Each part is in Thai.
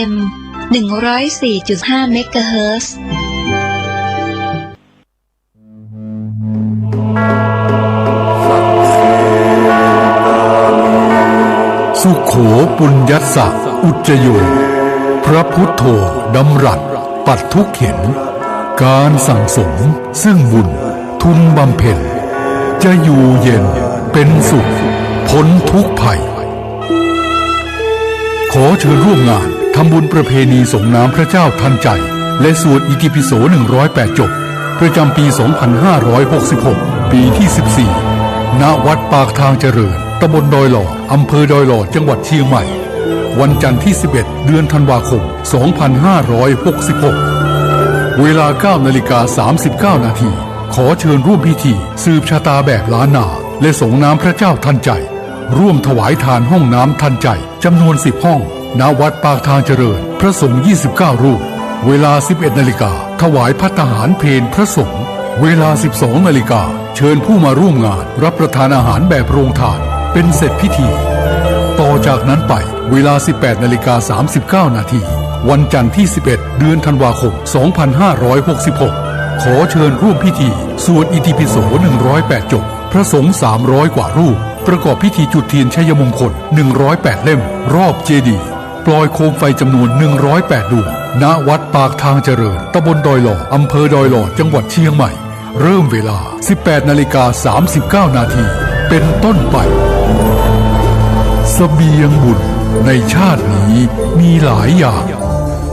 FM 104.5 เมกะเฮิรตซ์สุโขปุญญัสสะอุจจโยพระพุทโธดำรัสปัดทุกข์เข็นการสั่งสมซึ่งบุญทุนบำเพ็ญจะอยู่เย็นเป็นสุขพ้นทุกภัยขอเชิญร่วมงานทำบุญประเพณีส่งน้ำพระเจ้าทันใจและสวดอิติปิโส108จบประจำปี 2566 ปีที่ 14 ณ วัดปากทางเจริญตำบลดอยหล่ออำเภอดอยหล่อจังหวัดเชียงใหม่วันจันทร์ที่ 11 เดือนธันวาคม 2566 เวลา 9:39 นาทีขอเชิญร่วมพิธีสืบชะตาแบบล้านนาและส่งน้ำพระเจ้าทันใจร่วมถวายทานห้องน้ำทันใจจำนวน 10 ห้องณ วัดปากทางเจริญพระสงฆ์ 29 รูปเวลา 11 นาฬิกาถวายภัตตาหารเพลพระสงฆ์เวลา 12 นาฬิกาเชิญผู้มาร่วมงานรับประทานอาหารแบบโรงทานเป็นเสร็จพิธีต่อจากนั้นไปเวลา 18:39 นาทีวันจันทร์ที่ 11 เดือนธันวาคม 2566 ขอเชิญร่วมพิธีสวดอิติปิโส108จบพระสงฆ์300 กว่ารูปประกอบพิธีจุดเทียนชัยมงคล108เล่มรอบเจดีย์ปล่อยโคมไฟจำนวน108ดวงณ วัดปากทางเจริญตำบลดอยหล่ออำเภอดอยหล่อจังหวัดเชียงใหม่เริ่มเวลา 18:39 นาทีเป็นต้นไปเสบียงบุญในชาตินี้มีหลายอย่าง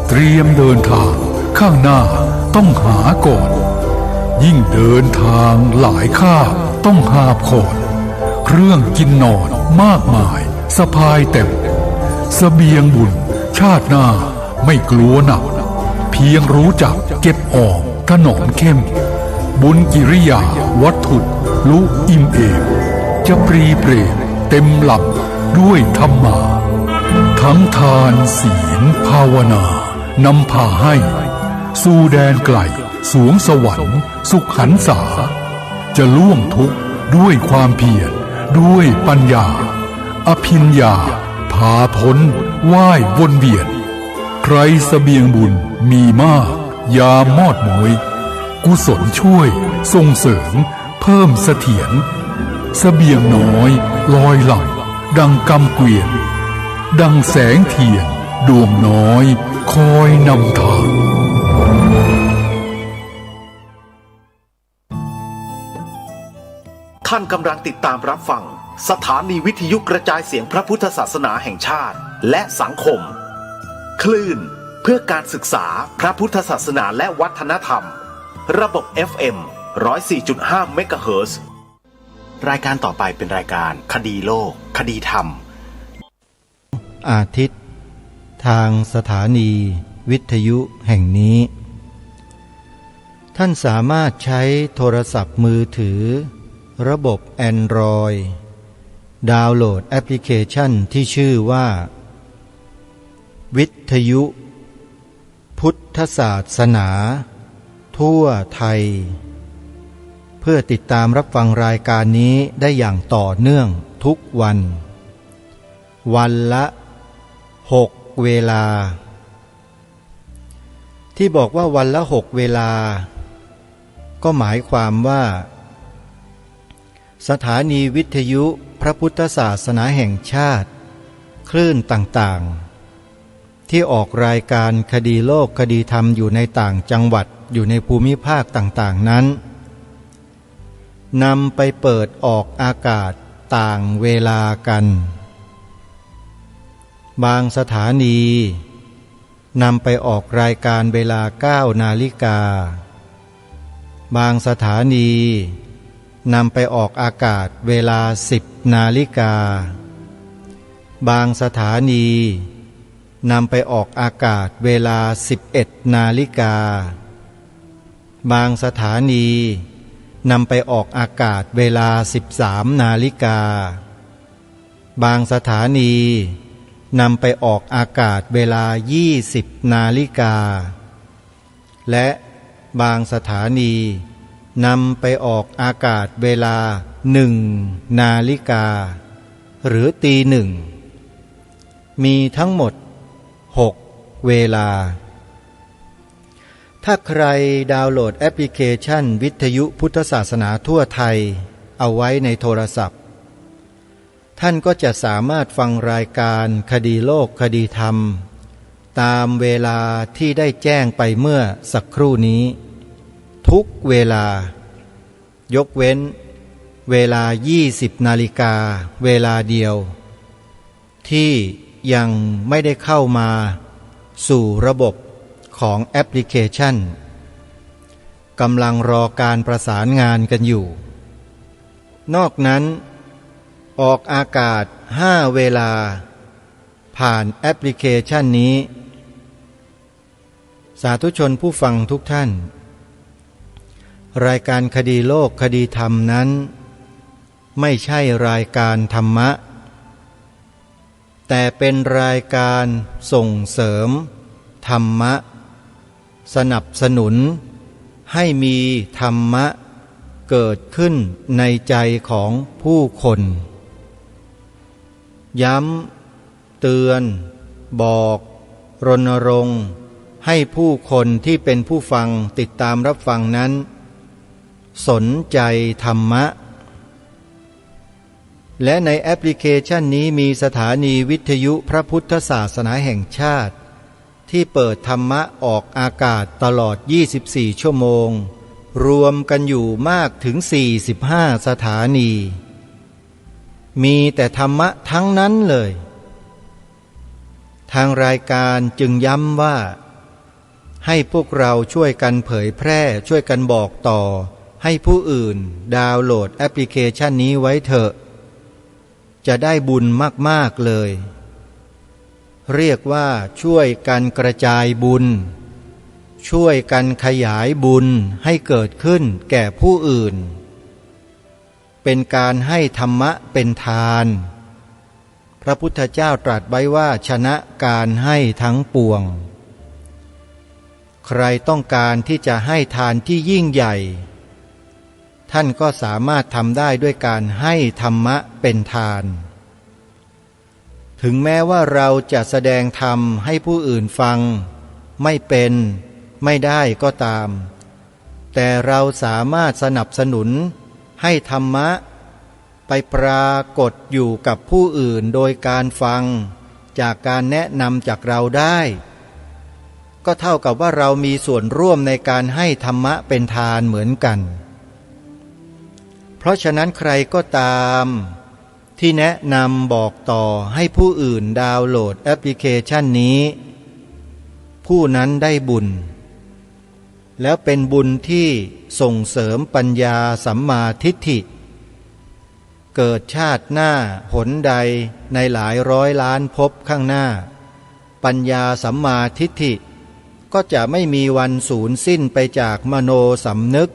เตรียมเดินทางข้างหน้าต้องหาก่อนยิ่งเดินทางหลายข้าต้องหาบขอนเครื่องกินนอนมากมายสะพายเต็มเสบียงบุญชาติหน้าไม่กลัวหนักเพียงรู้จักเก็บออมถนอมเข้มบุญกิริยาวัตถุลุอิ่มเอมจะปรีเปรตเต็มหลับด้วยธรรมาทั้งทานศีลภาวนานำพาให้สู่แดนไกลสวงสวรรค์สุขหันษาจะล่วงทุกข์ด้วยความเพียรด้วยปัญญาอภิญญาพาพ้นว่ายวนเวียนใครเสบียงบุญมีมากยามอดมวยกุศลช่วยส่งเสริมเพิ่มเสถียรเสบียงน้อยลอยหลั่งดังกำเกวียนดังแสงเทียนดวงน้อยคอยนำทางท่านกำลังติดตามรับฟังสถานีวิทยุกระจายเสียงพระพุทธศาสนาแห่งชาติและสังคมคลื่นเพื่อการศึกษาพระพุทธศาสนาและวัฒนธรรมระบบ FM 104.5 เมกะเฮิรตซ์รายการต่อไปเป็นรายการคดีโลกคดีธรรมอาทิตย์ทางสถานีวิทยุแห่งนี้ท่านสามารถใช้โทรศัพท์มือถือระบบ Android ดาวน์โหลดแอปพลิเคชันที่ชื่อว่าวิทยุพุทธศาสนาทั่วไทยเพื่อติดตามรับฟังรายการนี้ได้อย่างต่อเนื่องทุกวันวันละ6 เวลาที่บอกว่าวันละ6 เวลาก็หมายความว่าสถานีวิทยุพระพุทธศาสนาแห่งชาติคลื่นต่างๆที่ออกรายการคดีโลกคดีธรรมอยู่ในต่างจังหวัดอยู่ในภูมิภาคต่างๆนั้นนำไปเปิดออกอากาศต่างเวลากันบางสถานีนำไปออกรายการเวลา 9 นาฬิกาบางสถานีนำไปออกอากาศเวลา 10 นาฬิกาบางสถานีนำไปออกอากาศเวลา 11 นาฬิกาบางสถานีนำไปออกอากาศเวลา 13 นาฬิกาบางสถานีนำไปออกอากาศเวลา 20 นาฬิกาและบางสถานีนำไปออกอากาศเวลา 1 นาฬิกาหรือตี 1มีทั้งหมด6 เวลาถ้าใครดาวน์โหลดแอปพลิเคชันวิทยุพุทธศาสนาทั่วไทยเอาไว้ในโทรศัพท์ท่านก็จะสามารถฟังรายการคดีโลกคดีธรรมตามเวลาที่ได้แจ้งไปเมื่อสักครู่นี้ทุกเวลายกเว้นเวลา 20 นาฬิกาเวลาเดียวที่ยังไม่ได้เข้ามาสู่ระบบของแอปพลิเคชันกำลังรอการประสานงานกันอยู่นอกนั้นออกอากาศ5 เวลาผ่านแอปพลิเคชันนี้สาธุชนผู้ฟังทุกท่านรายการคดีโลกคดีธรรมนั้นไม่ใช่รายการธรรมะแต่เป็นรายการส่งเสริมธรรมะสนับสนุนให้มีธรรมะเกิดขึ้นในใจของผู้คนย้ำเตือนบอกรณรงค์ให้ผู้คนที่เป็นผู้ฟังติดตามรับฟังนั้นสนใจธรรมะและในแอปพลิเคชันนี้มีสถานีวิทยุพระพุทธศาสนาแห่งชาติที่เปิดธรรมะออกอากาศตลอด24 ชั่วโมงรวมกันอยู่มากถึง45 สถานีมีแต่ธรรมะทั้งนั้นเลยทางรายการจึงย้ำว่าให้พวกเราช่วยกันเผยแพร่ช่วยกันบอกต่อให้ผู้อื่นดาวน์โหลดแอปพลิเคชันนี้ไว้เถอะจะได้บุญมากๆเลยเรียกว่าช่วยกันกระจายบุญช่วยกันขยายบุญให้เกิดขึ้นแก่ผู้อื่นเป็นการให้ธรรมะเป็นทานพระพุทธเจ้าตรัสไว้ว่าชนะการให้ทั้งปวงใครต้องการที่จะให้ทานที่ยิ่งใหญ่ท่านก็สามารถทำได้ด้วยการให้ธรรมะเป็นทานถึงแม้ว่าเราจะแสดงธรรมให้ผู้อื่นฟังไม่เป็นไม่ได้ก็ตามแต่เราสามารถสนับสนุนให้ธรรมะไปปรากฏอยู่กับผู้อื่นโดยการฟังจากการแนะนำจากเราได้ก็เท่ากับว่าเรามีส่วนร่วมในการให้ธรรมะเป็นทานเหมือนกันเพราะฉะนั้นใครก็ตามที่แนะนำบอกต่อให้ผู้อื่นดาวน์โหลดแอปพลิเคชันนี้ผู้นั้นได้บุญแล้วเป็นบุญที่ส่งเสริมปัญญาสัมมาทิฏฐิเกิดชาติหน้าหนใดในหลายร้อยล้านภพข้างหน้าปัญญาสัมมาทิฏฐิก็จะไม่มีวันสูญสิ้นไปจากมโนสำนึก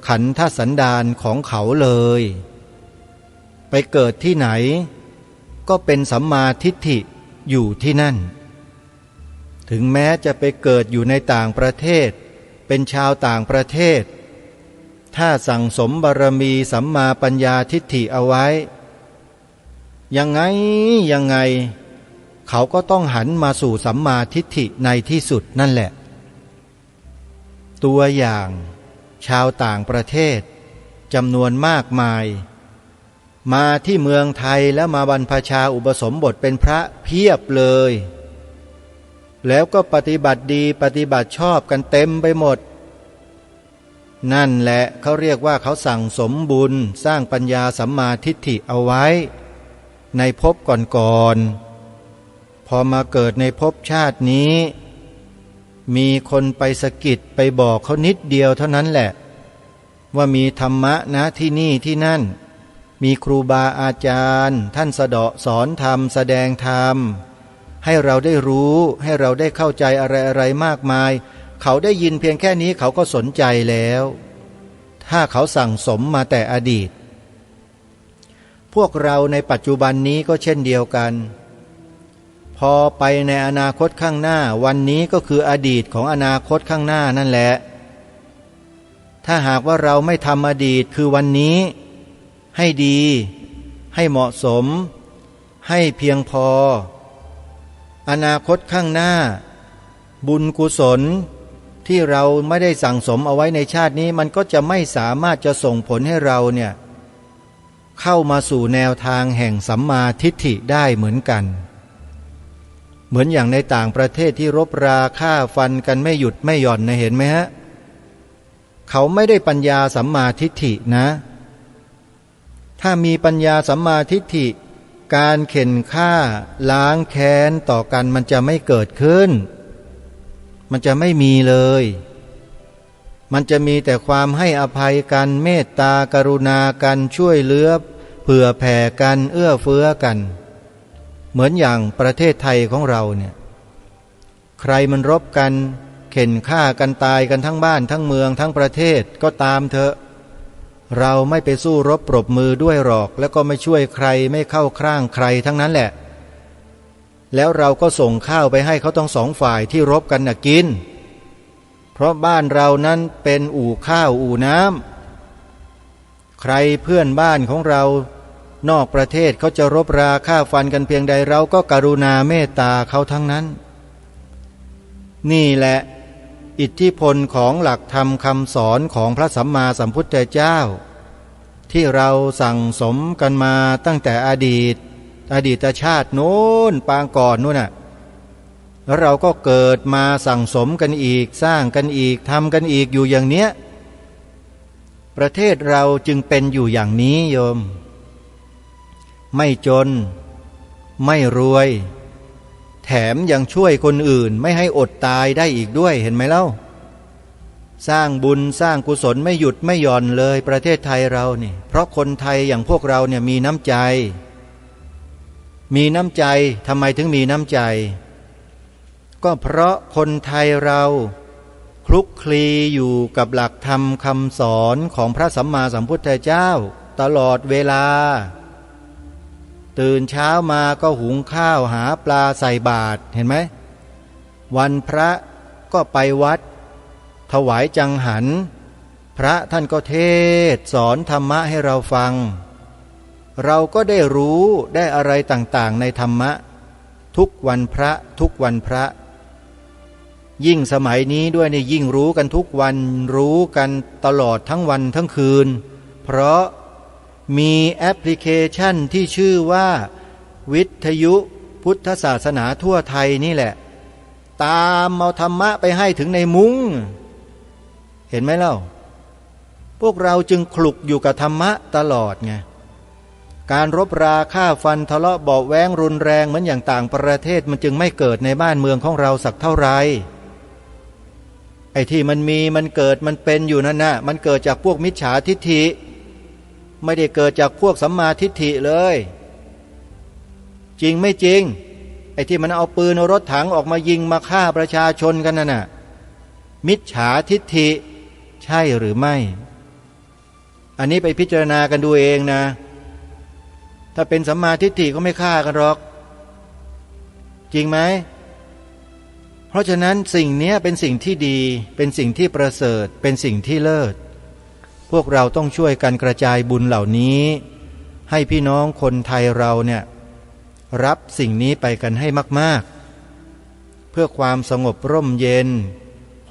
ขันธสันดานของเขาเลยไปเกิดที่ไหนก็เป็นสัมมาทิฏฐิอยู่ที่นั่นถึงแม้จะไปเกิดอยู่ในต่างประเทศเป็นชาวต่างประเทศถ้าสั่งสมบารมีสัมมาปัญญาทิฏฐิเอาไว้ยังไงเขาก็ต้องหันมาสู่สัมมาทิฏฐิในที่สุดนั่นแหละตัวอย่างชาวต่างประเทศจำนวนมากมายมาที่เมืองไทยแล้วมาบรรพชาอุปสมบทเป็นพระเพียบเลยแล้วก็ปฏิบัติดีปฏิบัติชอบกันเต็มไปหมดนั่นแหละเขาเรียกว่าเขาสั่งสมบุญสร้างปัญญาสัมมาทิฏฐิเอาไว้ในภพก่อนพอมาเกิดในภพชาตินี้มีคนไปสะกิดไปบอกเขานิดเดียวเท่านั้นแหละว่ามีธรรมะนะที่นี่ที่นั่นมีครูบาอาจารย์ท่านสอนธรรมแสดงธรรมให้เราได้รู้ให้เราได้เข้าใจอะไรมากมายเขาได้ยินเพียงแค่นี้เขาก็สนใจแล้วถ้าเขาสั่งสมมาแต่อดีตพวกเราในปัจจุบันนี้ก็เช่นเดียวกันพอไปในอนาคตข้างหน้าวันนี้ก็คืออดีตของอนาคตข้างหน้านั่นแหละถ้าหากว่าเราไม่ทำอดีตคือวันนี้ให้ดีให้เหมาะสมให้เพียงพออนาคตข้างหน้า บุญกุศลที่เราไม่ได้สั่งสมเอาไว้ในชาตินี้มันก็จะไม่สามารถจะส่งผลให้เราเนี่ยเข้ามาสู่แนวทางแห่งสัมมาทิฏฐิได้เหมือนกันเหมือนอย่างในต่างประเทศที่รบราฆ่าฟันกันไม่หยุดไม่หย่อนนะเห็นไหมฮะเขาไม่ได้ปัญญาสัมมาทิฏฐินะถ้ามีปัญญาสัมมาทิฏฐิการเข็นฆ่าล้างแค้นต่อกันมันจะไม่เกิดขึ้นมันจะไม่มีเลยมันจะมีแต่ความให้อภัยกันเมตตากรุณากันช่วยเหลือเผื่อแผ่กันเอื้อเฟื้อกันเหมือนอย่างประเทศไทยของเราเนี่ยใครมันรบกันเข็นฆ่ากันตายกันทั้งบ้านทั้งเมืองทั้งประเทศก็ตามเถอะเราไม่ไปสู้รบปรบมือด้วยหรอกแล้วก็ไม่ช่วยใครไม่เข้าข้างใครทั้งนั้นแหละแล้วเราก็ส่งข้าวไปให้เขาทั้งสองฝ่ายที่รบกันน่ะกินเพราะบ้านเรานั้นเป็นอู่ข้าวอู่น้ำใครเพื่อนบ้านของเรานอกประเทศเขาจะรบราฆ่าฟันกันเพียงใดเราก็กรุณาเมตตาเขาทั้งนั้นนี่แหละอิทธิพลของหลักธรรมคำสอนของพระสัมมาสัมพุทธเจ้าที่เราสั่งสมกันมาตั้งแต่อดีตชาติโน้นปางก่อนนู่นน่ะแล้วเราก็เกิดมาสั่งสมกันอีกสร้างกันอีกทำกันอีกอยู่อย่างเนี้ยประเทศเราจึงเป็นอยู่อย่างนี้โยมไม่จนไม่รวยแถมยังช่วยคนอื่นไม่ให้อดตายได้อีกด้วยเห็นไหมเล่าสร้างบุญสร้างกุศลไม่หยุดไม่หย่อนเลยประเทศไทยเรานี่เพราะคนไทยอย่างพวกเราเนี่ยมีน้ำใจทำไมถึงมีน้ำใจก็เพราะคนไทยเราคลุกคลีอยู่กับหลักธรรมคำสอนของพระสัมมาสัมพุทธเจ้าตลอดเวลาตื่นเช้ามาก็หุงข้าวหาปลาใส่บาตรเห็นไหมวันพระก็ไปวัดถวายจังหันพระท่านก็เทศสอนธรรมะให้เราฟังเราก็ได้รู้ได้อะไรต่างๆในธรรมะทุกวันพระยิ่งสมัยนี้ด้วยเนี่ยยิ่งรู้กันทุกวันรู้กันตลอดทั้งวันทั้งคืนเพราะมีแอปพลิเคชันที่ชื่อว่าวิทยุพุทธศาสนาทั่วไทยนี่แหละตามเอาธรรมะไปให้ถึงในมุ้งเห็นไหมเล่าพวกเราจึงคลุกอยู่กับธรรมะตลอดไงการรบราฆ่าฟันทะเลาะเบาแว้งรุนแรงเหมือนอย่างต่างประเทศมันจึงไม่เกิดในบ้านเมืองของเราสักเท่าไหร่ไอ้ที่มันเกิดมันเป็นอยู่นั่นน่ะมันเกิดจากพวกมิจฉาทิฏฐิไม่ได้เกิดจากพวกสัมมาทิฏฐิเลยจริงไม่จริงไอ้ที่มันเอาปืนเอารถถังออกมายิงมาฆ่าประชาชนกันนั่นน่ะมิจฉาทิฏฐิใช่หรือไม่อันนี้ไปพิจารณากันดูเองนะถ้าเป็นสัมมาทิฏฐิก็ไม่ฆ่ากันหรอกจริงไหมเพราะฉะนั้นสิ่งนี้เป็นสิ่งที่ดีเป็นสิ่งที่ประเสริฐเป็นสิ่งที่เลิศพวกเราต้องช่วยกันกระจายบุญเหล่านี้ให้พี่น้องคนไทยเราเนี่ยรับสิ่งนี้ไปกันให้มากๆเพื่อความสงบร่มเย็น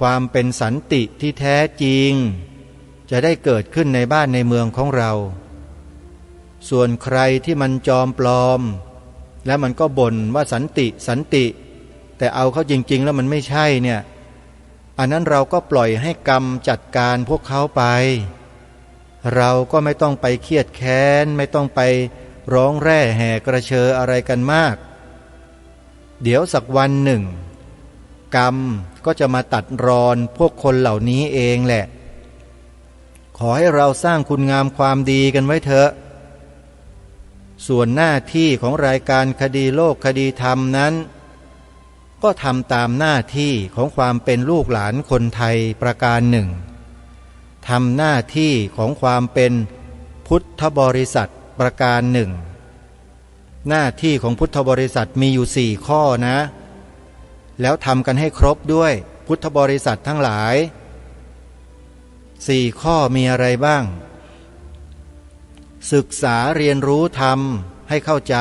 ความเป็นสันติที่แท้จริงจะได้เกิดขึ้นในบ้านในเมืองของเราส่วนใครที่มันจอมปลอมและมันก็บ่นว่าสันติแต่เอาเข้าจริงๆแล้วมันไม่ใช่เนี่ยอันนั้นเราก็ปล่อยให้กรรมจัดการพวกเขาไปเราก็ไม่ต้องไปเครียดแค้นไม่ต้องไปร้องแร่แห่กระเชออะไรกันมากเดี๋ยวสักวันหนึ่งกรรมก็จะมาตัดรอนพวกคนเหล่านี้เองแหละขอให้เราสร้างคุณงามความดีกันไว้เถอะส่วนหน้าที่ของรายการคดีโลกคดีธรรมนั้นก็ทำตามหน้าที่ของความเป็นลูกหลานคนไทยประการหนึ่งทำหน้าที่ของความเป็นพุทธบริษัทประการหนึ่งหน้าที่ของพุทธบริษัทมีอยู่4ข้อนะแล้วทำกันให้ครบด้วยพุทธบริษัททั้งหลาย4ข้อมีอะไรบ้างศึกษาเรียนรู้ธรรมให้เข้าใจ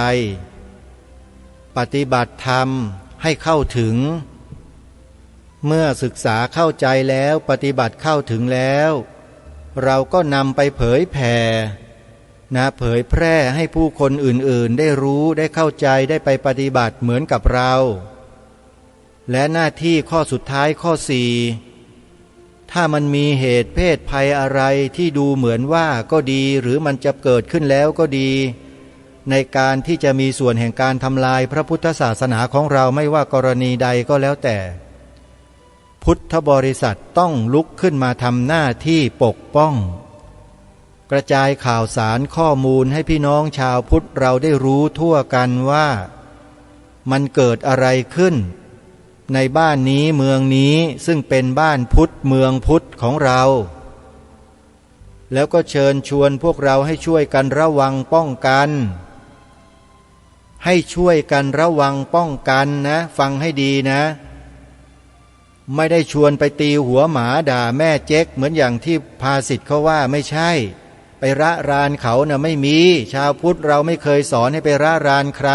ปฏิบัติธรรมให้เข้าถึง เมื่อศึกษาเข้าใจแล้วปฏิบัติเข้าถึงแล้ว เราก็นำไปเผยแผ่เผยแพร่ให้ผู้คนอื่นๆได้รู้ได้เข้าใจได้ไปปฏิบัติเหมือนกับเราและหน้าที่ข้อสุดท้ายข้อ 4ถ้ามันมีเหตุเพศภัยอะไรที่ดูเหมือนว่าก็ดีหรือมันจะเกิดขึ้นแล้วก็ดีในการที่จะมีส่วนแห่งการทำลายพระพุทธศาสนาของเราไม่ว่ากรณีใดก็แล้วแต่พุทธบริษัทต้องลุกขึ้นมาทำหน้าที่ปกป้องกระจายข่าวสารข้อมูลให้พี่น้องชาวพุทธเราได้รู้ทั่วกันว่ามันเกิดอะไรขึ้นในบ้านนี้เมืองนี้ซึ่งเป็นบ้านพุทธเมืองพุทธของเราแล้วก็เชิญชวนพวกเราให้ช่วยกันระวังป้องกันให้ช่วยกันระวังป้องกันนะฟังให้ดีนะไม่ได้ชวนไปตีหัวหมาด่าแม่เจ๊กเหมือนอย่างที่ภาษิตเขาว่าไม่ใช่ไประรานเขานะไม่มีชาวพุทธเราไม่เคยสอนให้ไประรานใคร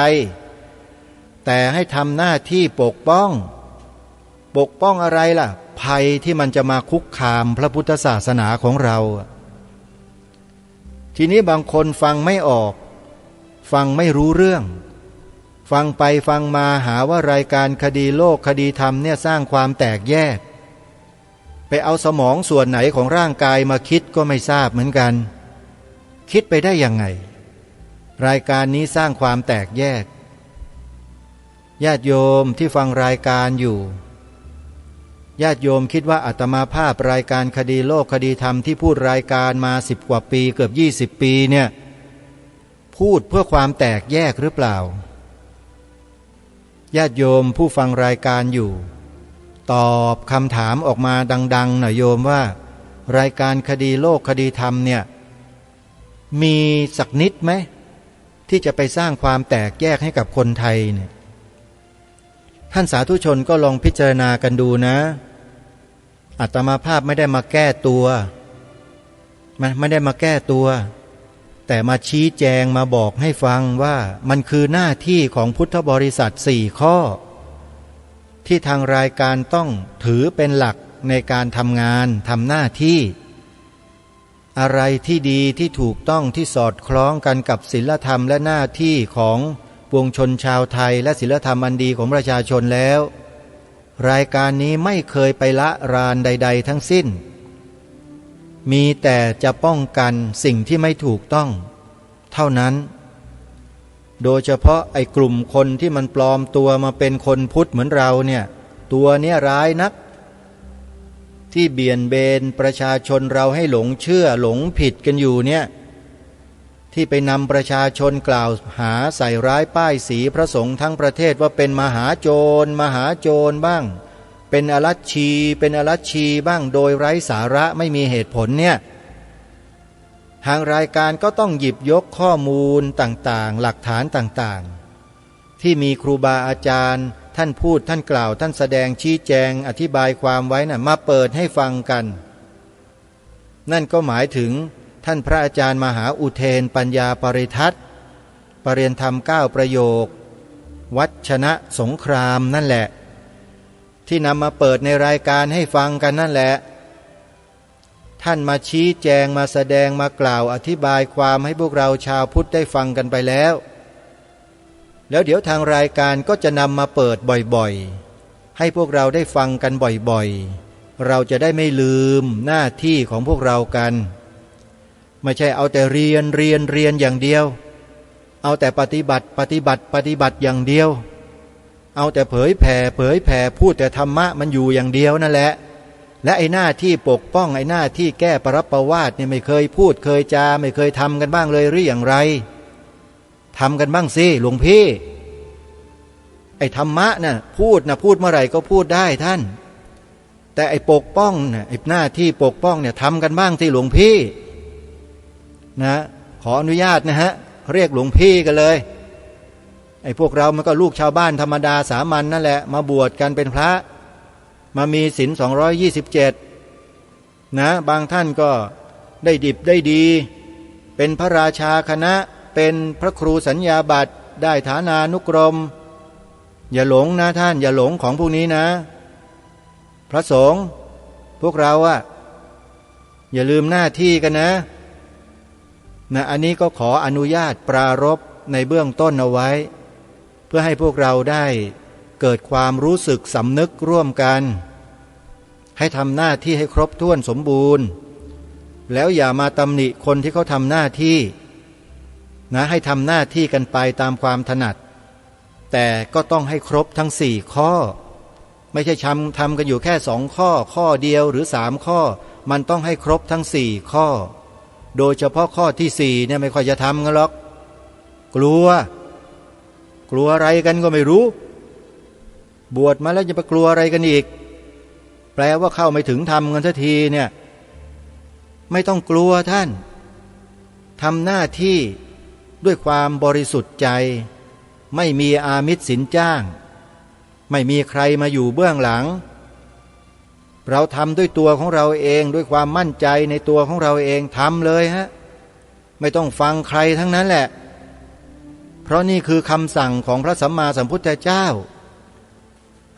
แต่ให้ทำหน้าที่ปกป้องอะไรล่ะภัยที่มันจะมาคุกคามพระพุทธศาสนาของเราทีนี้บางคนฟังไม่ออกฟังไม่รู้เรื่องฟังไปฟังมาหาว่ารายการคดีโลกคดีธรรมเนี่ยสร้างความแตกแยกไปเอาสมองส่วนไหนของร่างกายมาคิดก็ไม่ทราบเหมือนกันคิดไปได้ยังไงรายการนี้สร้างความแตกแยกญาติโยมที่ฟังรายการอยู่ญาติโยมคิดว่าอาตมาภาพรายการคดีโลกคดีธรรมที่พูดรายการมา10 กว่าปีเกือบ20 ปีเนี่ยพูดเพื่อความแตกแยกหรือเปล่าญาติโยมผู้ฟังรายการอยู่ตอบคำถามออกมาดังๆหน่อยโยมว่ารายการคดีโลกคดีธรรมเนี่ยมีสักนิดไหมที่จะไปสร้างความแตกแยกให้กับคนไทยเนี่ยท่านสาธุชนก็ลองพิจารณากันดูนะอาตมาภาพไม่ได้มาแก้ตัวไม่ได้มาแก้ตัวแต่มาชี้แจงมาบอกให้ฟังว่ามันคือหน้าที่ของพุทธบริษัท4 ข้อที่ทางรายการต้องถือเป็นหลักในการทำงานทำหน้าที่อะไรที่ดีที่ถูกต้องที่สอดคล้องกันกับศีลธรรมและหน้าที่ของปวงชนชาวไทยและศีลธรรมอันดีของประชาชนแล้วรายการนี้ไม่เคยไปละรานใดๆทั้งสิ้นมีแต่จะป้องกันสิ่งที่ไม่ถูกต้องเท่านั้นโดยเฉพาะไอ้กลุ่มคนที่มันปลอมตัวมาเป็นคนพุทธเหมือนเราเนี่ยตัวเนี้ยร้ายนักที่เบี่ยนเบนประชาชนเราให้หลงเชื่อหลงผิดกันอยู่เนี่ยที่ไปนำประชาชนกล่าวหาใส่ร้ายป้ายสีพระสงฆ์ทั้งประเทศว่าเป็นมหาโจรบ้างเป็นอรัชชีบ้างโดยไร้สาระไม่มีเหตุผลเนี่ยทางรายการก็ต้องหยิบยกข้อมูลต่างๆหลักฐานต่างๆที่มีครูบาอาจารย์ท่านพูดท่านกล่าวท่านแสดงชี้แจงอธิบายความไว้น่ะมาเปิดให้ฟังกันนั่นก็หมายถึงท่านพระอาจารย์มหาอุเทนปัญญาปริทัศน์ปรริยนธรรม9 ประโยควัดชนะสงครามนั่นแหละที่นำมาเปิดในรายการให้ฟังกันนั่นแหละท่านมาชี้แจงมาแสดงมากล่าวอธิบายความให้พวกเราชาวพุทธได้ฟังกันไปแล้วเดี๋ยวทางรายการก็จะนำมาเปิดบ่อยๆให้พวกเราได้ฟังกันบ่อยๆเราจะได้ไม่ลืมหน้าที่ของพวกเรากันไม่ใช่เอาแต่เรียนอย่างเดียวเอาแต่ปฏิบัติอย่างเดียวเอาแต่เผยแผ่พูดแต่ธรรมะมันอยู่อย่างเดียวนั่นแหละและไอ้หน้าที่ปกป้องไอ้หน้าที่แก้ปรับประวาทเนี่ยไม่เคยพูดเคยจาไม่เคยทำกันบ้างเลยหรืออย่างไรทำกันบ้างสิหลวงพี่ไอ้ธรรมะน่ะพูดเมื่อไหร่ก็พูดได้ท่านแต่ไอ้ปกป้องน่ะไอ้หน้าที่ปกป้องเนี่ยทำกันบ้างสิหลวงพี่นะขออนุญาตนะฮะเรียกหลวงพี่กันเลยไอ้พวกเรามันก็ลูกชาวบ้านธรรมดาสามัญ นั่นแหละมาบวชกันเป็นพระมามีศีล227นะบางท่านก็ได้ดิบได้ดีเป็นพระราชาคณะเป็นพระครูสัญญาบัตรได้ฐานานุกรมอย่าหลงนะท่านอย่าหลงของพวกนี้นะ พระสงฆ์พวกเราอย่าลืมหน้าที่กันนะอันนี้ก็ขออนุญาตปรารภในเบื้องต้นเอาไว้เพื่อให้พวกเราได้เกิดความรู้สึกสำนึกร่วมกันให้ทำหน้าที่ให้ครบถ้วนสมบูรณ์แล้วอย่ามาตำหนิคนที่เขาทำหน้าที่ให้ทำหน้าที่กันไปตามความถนัดแต่ก็ต้องให้ครบทั้ง4ข้อไม่ใช่ทำกันอยู่แค่2ข้อเดียวหรือ3ข้อมันต้องให้ครบทั้ง4ข้อโดยเฉพาะข้อที่4เนี่ยไม่ค่อยจะทำกันหรอกกลัวอะไรกันก็ไม่รู้บวชมาแล้วจะไปกลัวอะไรกันอีกแปลว่าเข้าไม่ถึงธรรมกันสักทีเนี่ยไม่ต้องกลัวท่านทำหน้าที่ด้วยความบริสุทธิ์ใจไม่มีอามิสสินจ้างไม่มีใครมาอยู่เบื้องหลังเราทำด้วยตัวของเราเองด้วยความมั่นใจในตัวของเราเองทำเลยไม่ต้องฟังใครทั้งนั้นแหละเพราะนี่คือคำสั่งของพระสัมมาสัมพุทธเจ้า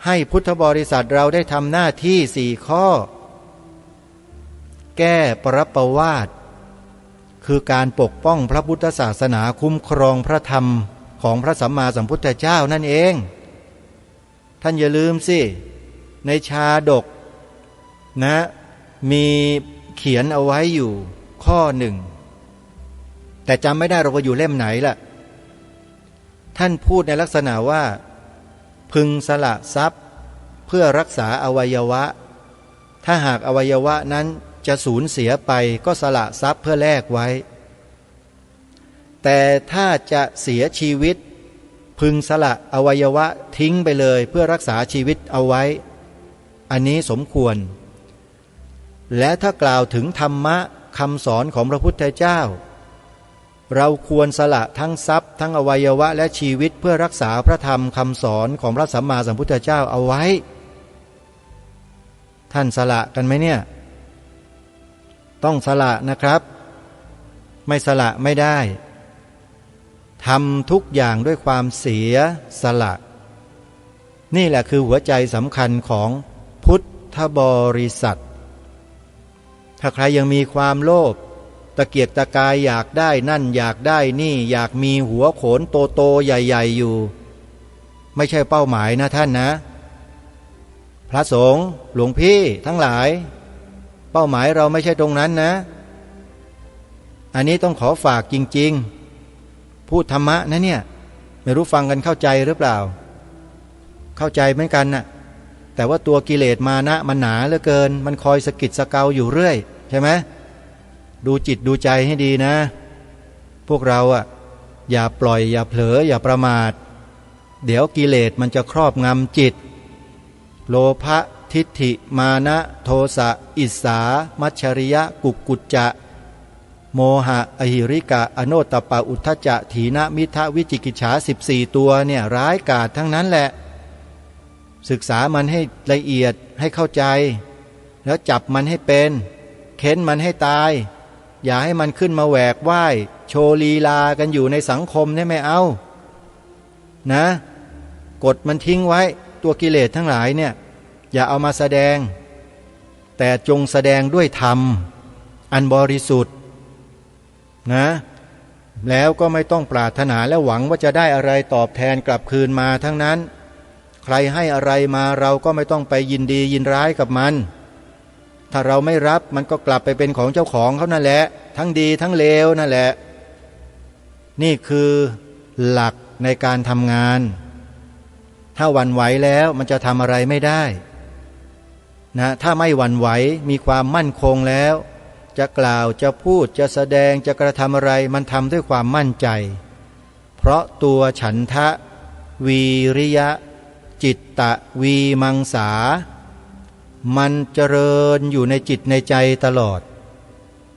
ให้พุทธบริษัทเราได้ทำหน้าที่4ข้อแก้ปรับประวาทคือการปกป้องพระพุทธศาสนาคุ้มครองพระธรรมของพระสัมมาสัมพุทธเจ้านั่นเองท่านอย่าลืมสิในชาดกมีเขียนเอาไว้อยู่ข้อหนึ่งแต่จำไม่ได้เราก็อยู่เล่มไหนล่ะท่านพูดในลักษณะว่าพึงสละทรัพย์เพื่อรักษาอวัยวะถ้าหากอวัยวะนั้นจะสูญเสียไปก็สละทรัพย์เพื่อแลกไว้แต่ถ้าจะเสียชีวิตพึงสละอวัยวะทิ้งไปเลยเพื่อรักษาชีวิตเอาไว้อันนี้สมควรและถ้ากล่าวถึงธรรมะคำสอนของพระพุทธเจ้าเราควรสละทั้งทรัพย์ทั้งอวัยวะและชีวิตเพื่อรักษาพระธรรมคำสอนของพระสัมมาสัมพุทธเจ้าเอาไว้ท่านสละกันไหมเนี่ยต้องสละนะครับไม่สละไม่ได้ทำทุกอย่างด้วยความเสียสละนี่แหละคือหัวใจสำคัญของพุทธบริษัทถ้าใครยังมีความโลภตะเกียกตะกายอยากได้นั่นอยากได้นี่อยากมีหัวโขนโตๆใหญ่ๆอยู่ไม่ใช่เป้าหมายนะท่านนะพระสงฆ์หลวงพี่ทั้งหลายเป้าหมายเราไม่ใช่ตรงนั้นนะอันนี้ต้องขอฝากจริงๆพูดธรรมะนะเนี่ยไม่รู้ฟังกันเข้าใจหรือเปล่าเข้าใจเหมือนกันน่ะแต่ว่าตัวกิเลสมานะมันหนาเหลือเกินมันคอยสะกิดสะเกาอยู่เรื่อยใช่ไหมดูจิตดูใจให้ดีนะพวกเราอย่าปล่อยอย่าเผลออย่าประมาทเดี๋ยวกิเลสมันจะครอบงำจิตโลภะทิฏฐิมานะโทสะอิสสามัจฉริยะกุกุจจะโมหะอหิริกะอโนตตปะอุทธัจจะถีนมิทะวิจิกิจฉา14ตัวเนี่ยร้ายกาจทั้งนั้นแหละศึกษามันให้ละเอียดให้เข้าใจแล้วจับมันให้เป็นเค้นมันให้ตายอย่าให้มันขึ้นมาแหวกว่ายโชว์ลีลากันอยู่ในสังคมเนี่ยไม่เอานะกดมันทิ้งไว้ตัวกิเลสทั้งหลายเนี่ยอย่าเอามาแสดงแต่จงแสดงด้วยธรรมอันบริสุทธิ์นะแล้วก็ไม่ต้องปรารถนาและหวังว่าจะได้อะไรตอบแทนกลับคืนมาทั้งนั้นใครให้อะไรมาเราก็ไม่ต้องไปยินดียินร้ายกับมันถ้าเราไม่รับมันก็กลับไปเป็นของเจ้าของเขานั่นแหละทั้งดีทั้งเลวนั่นแหละนี่คือหลักในการทำงานถ้าหวั่นไหวแล้วมันจะทำอะไรไม่ได้นะถ้าไม่หวั่นไหวมีความมั่นคงแล้วจะกล่าวจะพูดจะแสดงจะกระทำอะไรมันทำด้วยความมั่นใจเพราะตัวฉันทะวีริยะจิตตะวีมังสามันเจริญอยู่ในจิตในใจตลอด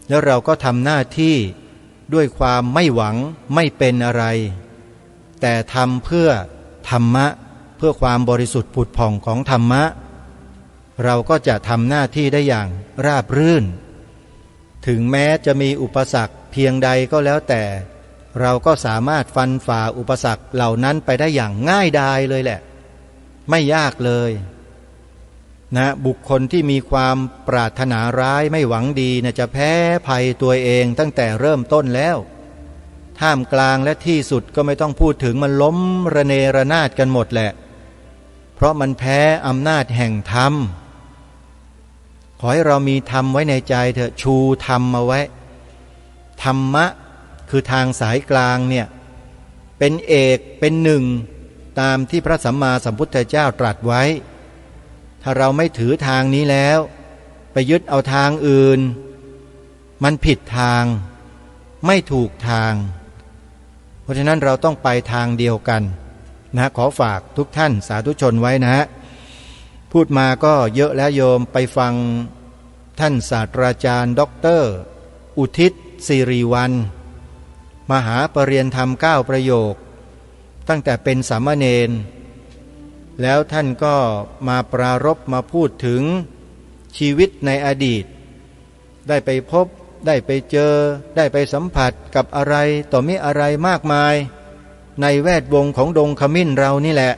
แล้วเราก็ทำหน้าที่ด้วยความไม่หวังไม่เป็นอะไรแต่ทำเพื่อธรรมะเพื่อความบริสุทธิ์ผุดผ่องของธรรมะเราก็จะทำหน้าที่ได้อย่างราบรื่นถึงแม้จะมีอุปสรรคเพียงใดก็แล้วแต่เราก็สามารถฟันฝ่าอุปสรรคเหล่านั้นไปได้อย่างง่ายดายเลยแหละไม่ยากเลย นะบุคคลที่มีความปรารถนาร้ายไม่หวังดีนะจะแพ้ภัยตัวเองตั้งแต่เริ่มต้นแล้วท่ามกลางและที่สุดก็ไม่ต้องพูดถึงมันล้มระเนระนาดกันหมดแหละเพราะมันแพ้อำนาจแห่งธรรมขอให้เรามีธรรมไว้ในใจเถอะชูธรรมมาไว้ธรรมะคือทางสายกลางเนี่ยเป็นเอกเป็นหนึ่งตามที่พระสัมมาสัมพุทธเจ้าตรัสไว้ถ้าเราไม่ถือทางนี้แล้วไปยึดเอาทางอื่นมันผิดทางไม่ถูกทางเพราะฉะนั้นเราต้องไปทางเดียวกันนะขอฝากทุกท่านสาธุชนไว้นะฮะพูดมาก็เยอะแล้วโยมไปฟังท่านศาสตราจารย์ด็อกเตอร์อุทิศสิริวัลย์มหาปรริญญาธรรม9ประโยคตั้งแต่เป็นสามเณรแล้วท่านก็มาปรารภมาพูดถึงชีวิตในอดีตได้ไปพบได้ไปเจอได้ไปสัมผัสกับอะไรต่อมิอะไรมากมายในแวดวงของดงขมิ้นเรานี่แหละ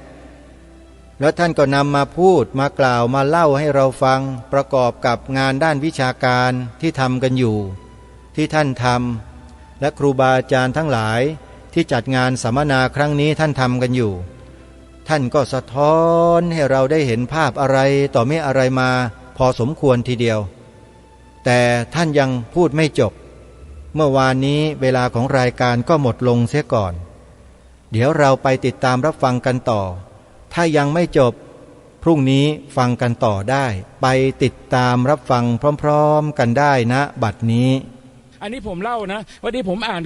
แล้วท่านก็นำมาพูดมากล่าวมาเล่าให้เราฟังประกอบกับงานด้านวิชาการที่ทำกันอยู่ที่ท่านทำและครูบาอาจารย์ทั้งหลายที่จัดงานสัมมนาครั้งนี้ท่านทำกันอยู่ท่านก็สะท้อนให้เราได้เห็นภาพอะไรต่อมิอะไรมาพอสมควรทีเดียวแต่ท่านยังพูดไม่จบเมื่อวานนี้เวลาของรายการก็หมดลงเสียก่อนเดี๋ยวเราไปติดตามรับฟังกันต่อถ้ายังไม่จบพรุ่งนี้ฟังกันต่อได้ไปติดตามรับฟังพร้อมๆกันได้นะบัดนี้อันนี้ผมเล่านะวันนี้ผมอ่าน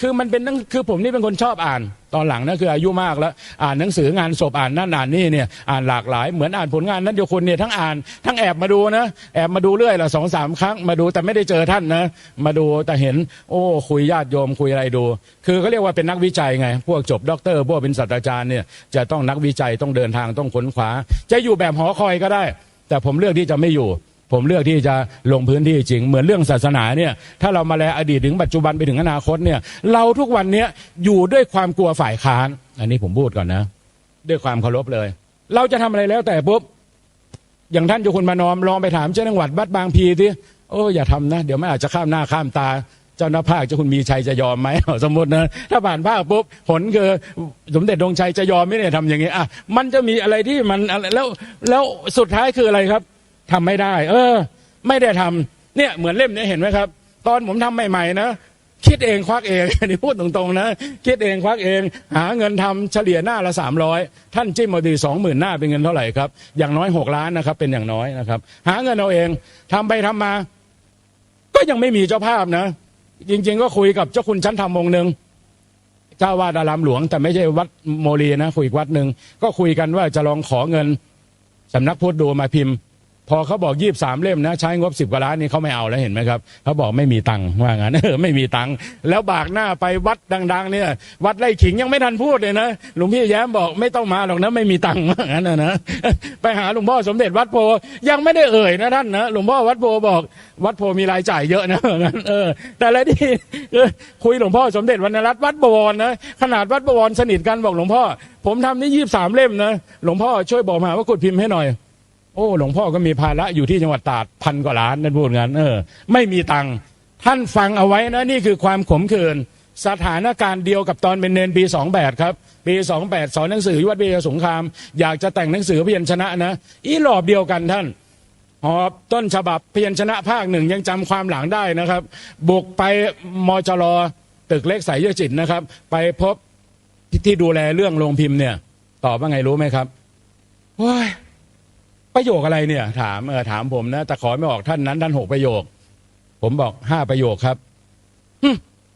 คือมันเป็นคือผมนี่เป็นคนชอบอ่านตอนหลังนะคืออายุมากแล้วอ่านหนังสืองานศพอ่านนั่นอ่านนี่เนี่ยอ่านหลากหลายเหมือนอ่านผลงานนั้นเดียวคนเนี่ยทั้งอ่านทั้งแอบมาดูนะแอบมาดูเรื่อยละ2-3 ครั้งมาดูแต่ไม่ได้เจอท่านนะมาดูแต่เห็นโอ้คุยญาติโยมคุยอะไรดูคือเขาเรียกว่าเป็นนักวิจัยไงพวกจบด็อกเตอร์พวกเป็นศาสตราจารย์เนี่ยจะต้องนักวิจัยต้องเดินทางต้องค้นคว้าจะอยู่แบบหอคอยก็ได้แต่ผมเลือกที่จะไม่อยู่ผมเลือกที่จะลงพื้นที่จริงเหมือนเรื่องศาสนาเนี่ยถ้าเรามาแลอดีตถึงปัจจุบันไปถึงอนาคตเนี่ยเราทุกวันเนี้ยอยู่ด้วยความกลัวฝ่ายค้านอันนี้ผมพูดก่อนนะด้วยความเคารพเลยเราจะทำอะไรแล้วแต่ปุ๊บอย่างท่านเจ้าคุณมานอมลองไปถามเจ้าจังหวัดวัดบางพีสิโอ้อย่าทำนะเดี๋ยวมันอาจจะข้ามหน้าข้ามตาเจ้าหน้าภาคเจ้าคุณมีชัยจะยอมไหมสมมตินะถ้าผ่านภาคปุ๊บผลคือสมเด็จดวงชัยจะยอมไม่ได้ทำอย่างนี้อ่ะมันจะมีอะไรที่มันแล้วสุดท้ายคืออะไรครับทำไม่ได้ไม่ได้ทำเนี่ยเหมือนเล่มนี้เห็นไหมครับตอนผมทำใหม่ๆนะคิดเองควักเองนี่พูดตรงๆนะคิดเองควักเองหาเงินทำเฉลี่ยหน้าละ300ท่านจิ้มมาดี 20,000 หน้าเป็นเงินเท่าไหร่ครับอย่างน้อย6 ล้านนะครับเป็นอย่างน้อยนะครับหาเงินเอาเองทำไปทำมาก็ยังไม่มีเจ้าภาพนะจริงๆก็คุยกับเจ้าคุณชั้นธรรมองค์นึงเจ้าวาดอารามหลวงแต่ไม่ใช่วัดโมลีนะคุยอีกวัดนึงก็คุยกันว่าจะลองขอเงินสำนักพุทธดูมาพิมพ์พอเขาบอก23 เล่มนะใช้งบ10 กว่าล้านนี่เขาไม่เอาแล้วเห็นไหมครับเขาบอกไม่มีตังค์ว่างั้นไม่มีตังค์แล้วบากหน้าไปวัดดังๆเนี่ยวัดไร่ขิงยังไม่ทันพูดเลยนะหลวงพี่แย้มบอกไม่ต้องมาหรอกนะไม่มีตังค์ว่างั้นนะไปหาหลวงพ่อสมเด็จวัดโพยังไม่ได้เอ่ยนะท่านนะหลวงพ่อวัดโพบอกวัดโพมีรายจ่ายเยอะนะงั้นแต่ละที่คุยหลวงพ่อสมเด็จวรรณรัตน์วัดบวรนะขนาดวัดบวรสนิทกันบอกหลวงพ่อผมทำนี่23 เล่มนะหลวงพ่อช่วยบอกมาว่ากดพิมพ์ให้หน่อยโอ้หลวงพ่อก็มีภาระอยู่ที่จังหวัดตราด1,000 กว่าล้านนั่นพูดงั้นไม่มีตังค์ท่านฟังเอาไว้นะนี่คือความขมขื่นสถานการณ์เดียวกับตอนเป็นเนนปี28ครับปี28สอนหนังสือวัดวิทยาสงครามอยากจะแต่งหนังสือพยัญชนะนะอีหลอบเดียวกันท่านหอบต้นฉบับพยัญชนะภาค 1ยังจำความหลังได้นะครับบุกไปมจรตึกเล็กสายเยจิตนะครับไปพบที่ดูแลเรื่องโรงพิมพ์เนี่ยตอบว่าไงรู้ไหมครับโอ้ยประโยคอะไรเนี่ยถามผมนะแต่ขอไม่ออกท่านนั้นท่าน6 ประโยคผมบอก5 ประโยคครับ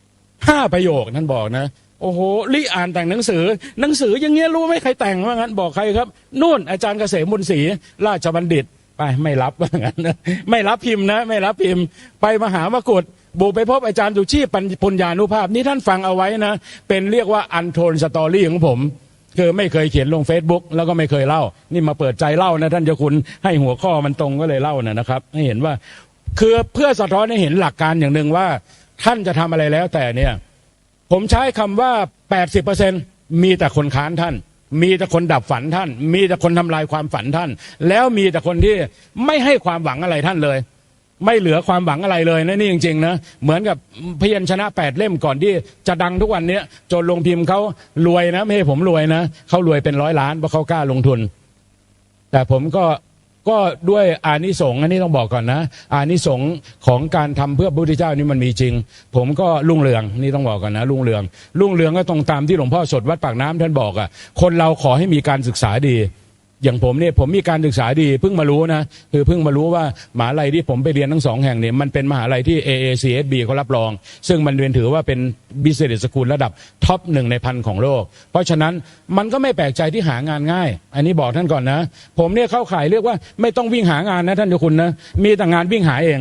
5 ประโยคท่านบอกนะโอ้โหลิอ่านแต่งหนังสืออย่างเงี้ยรู้ไหมใครแต่งว่างั้นบอกใครครับนู่นอาจารย์เกษมบุญศรีราชบัณฑิตไปไม่รับว่างั้นนะไม่รับพิมพ์นะไม่รับพิมพ์ไปมหามกุฏบุกไปพบอาจารย์สุชีพปัญญานุภาพนี่ท่านฟังเอาไว้นะเป็นเรียกว่าอันโทนสตอรี่ของผมคือไม่เคยเขียนลง Facebook แล้วก็ไม่เคยเล่านี่มาเปิดใจเล่านะท่านเจ้าคุณให้หัวข้อมันตรงก็เลยเล่านะครับให้เห็นว่าคือเพื่อสะท้อนให้เห็นหลักการอย่างหนึ่งว่าท่านจะทำอะไรแล้วแต่เนี่ยผมใช้คำว่า 80% มีแต่คนค้านท่าน มีแต่คนดับฝันท่าน มีแต่คนทำลายความฝันท่าน แล้วมีแต่คนที่ไม่ให้ความหวังอะไรท่านเลย ไม่เหลือความหวังอะไรเลยนะนี่จริงๆนะเหมือนกับพยัญชนะ8 เล่มก่อนที่จะดังทุกวันนี้จนลงพิมพ์เขารวยนะไม่ให้ผมรวยนะเขารวยเป็น100 ล้านเพราะเขากล้าลงทุนแต่ผมก็ด้วยอานิสงส์อันนี้ต้องบอกก่อนนะอานิสงส์ของการทำเพื่อพระพุทธเจ้านี่มันมีจริงผมก็รุ่งเรืองนี่ต้องบอกก่อนนะรุ่งเรืองก็ตรงตามที่หลวงพ่อสดวัดปากน้ำท่านบอกอ่ะคนเราขอให้มีการศึกษาดีอย่างผมเนี่ยผมมีการศึกษาดีเพิ่งมารู้นะคือเพิ่งมารู้ว่ามหาลัยที่ผมไปเรียนทั้ง2 แห่งเนี่ยมันเป็นมหาลัยที่ AACSB เขารับรองซึ่งมันเรียนถือว่าเป็น Business School ระดับท็อป1 ใน 1,000ของโลกเพราะฉะนั้นมันก็ไม่แปลกใจที่หางานง่ายอันนี้บอกท่านก่อนนะผมเนี่ยเข้าข่ายเรียกว่าไม่ต้องวิ่งหางานนะท่านเจ้าคุณนะมีแต่งานวิ่งหาเอง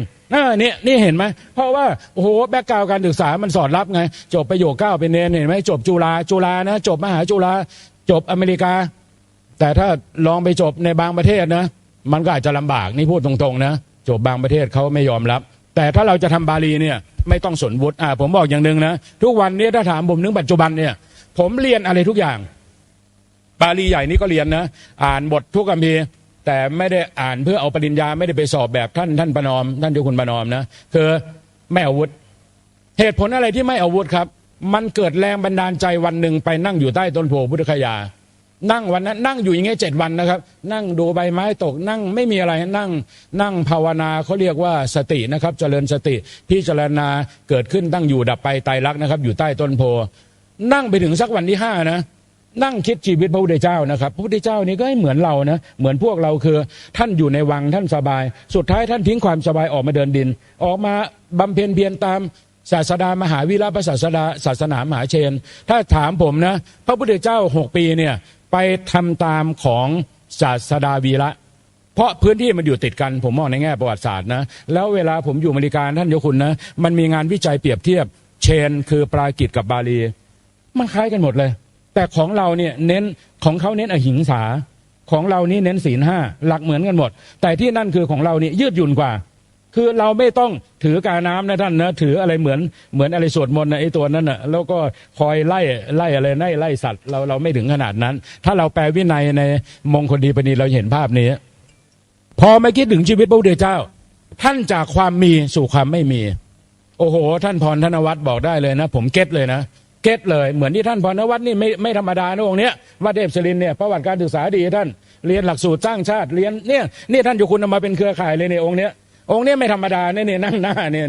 นี่เห็นไหมเพราะว่าโอ้โหแบ็กกราวด์การศึกษามันสอดรับไงจบประโยค9เป็นเนรเห็นไหมจบจุฬานะจบมหาจุฬาจบอเมริกาแต่ถ้าลองไปจบในบางประเทศนะมันก็อาจจะลำบากนี่พูดตรงๆนะจบบางประเทศเขาไม่ยอมรับแต่ถ้าเราจะทำบาลีเนี่ยไม่ต้องสนวุฒิผมบอกอย่างหนึ่งนะทุกวันนี้ถ้าถามผมนึกปัจจุบันเนี่ยผมเรียนอะไรทุกอย่างบาลีใหญ่นี่ก็เรียนนะอ่านบททุกคัมภีร์แต่ไม่ได้อ่านเพื่อเอาปริญญาไม่ได้ไปสอบแบบท่านประนอมท่านเจ้าคุณประนอมนะคือไม่เอาวุฒิเหตุผลอะไรที่ไม่เอาวุฒิครับมันเกิดแรงบันดาลใจวันหนึ่งไปนั่งอยู่ใต้ต้นโพพุทธคยานั่งวันนั้นนั่งอยู่อย่างเงี้ย7 วันนะครับนั่งดูใบไม้ตกนั่งไม่มีอะไรนั่งภาวนาเขาเรียกว่าสตินะครับเจริญสติพิจารณาเกิดขึ้นตั้งอยู่ดับไปไตรลักษณ์นะครับอยู่ใต้ต้นโพนั่งไปถึงสักวันที่5นะนั่งคิดชีวิตพระพุทธเจ้านะครับพระพุทธเจ้านี่ก็เหมือนเรานะเหมือนพวกเราคือท่านอยู่ในวังท่านสบายสุดท้ายท่านทิ้งความสบายออกมาเดินดินออกมาบำเพ็ญเพียรตามศาสดามหาวีระพระศาสนามหาเชนถ้าถามผมนะพระพุทธเจ้า6 ปีเนี่ยไปทำตามของศาสดาวีระเพราะพื้นที่มันอยู่ติดกันผมมองในแง่ประวัติศาสตร์นะแล้วเวลาผมอยู่อเมริกาท่านเจ้าคุณนะมันมีงานวิจัยเปรียบเทียบเชนคือปรากิตกับบาลีมันคล้ายกันหมดเลยแต่ของเราเนี่ยเน้นของเขาเน้นอหิงสาของเรานี่เน้นศีล 5หลักเหมือนกันหมดแต่ที่นั่นคือของเราเนี่ยยืดหยุ่นกว่าคือเราไม่ต้องถือกาน้ำนะท่านนะถืออะไรเหมือนอะไรสวดมนต์นะไอ้ตัวนั้นนะแล้วก็คอยไล่อะไรไล่สัตว์เราไม่ถึงขนาดนั้นถ้าเราแปลวินัยในมงคลดีปณีเราเห็นภาพนี้พอมาคิดถึงชีวิตพระพุทธเจ้าท่านจากความมีสู่ความไม่มีโอ้โหท่านพรธนวัฒน์บอกได้เลยนะผมเก็ตเลยนะเก็ตเลยเหมือนที่ท่านพรธนวัฒน์นี่ไม่ธรรมดานะองค์เนี้ยวัดเทพศิรินเนี่ยประวัติการศึกษาดีท่านเรียนหลักสูตรสร้างชาติเรียนเนี่ยท่านอยู่คุณเอามาเป็นเครือข่ายเลยเนี่ยองค์เนี้ยไม่ธรรมดาเนี่ยนั่งหน้าเนี่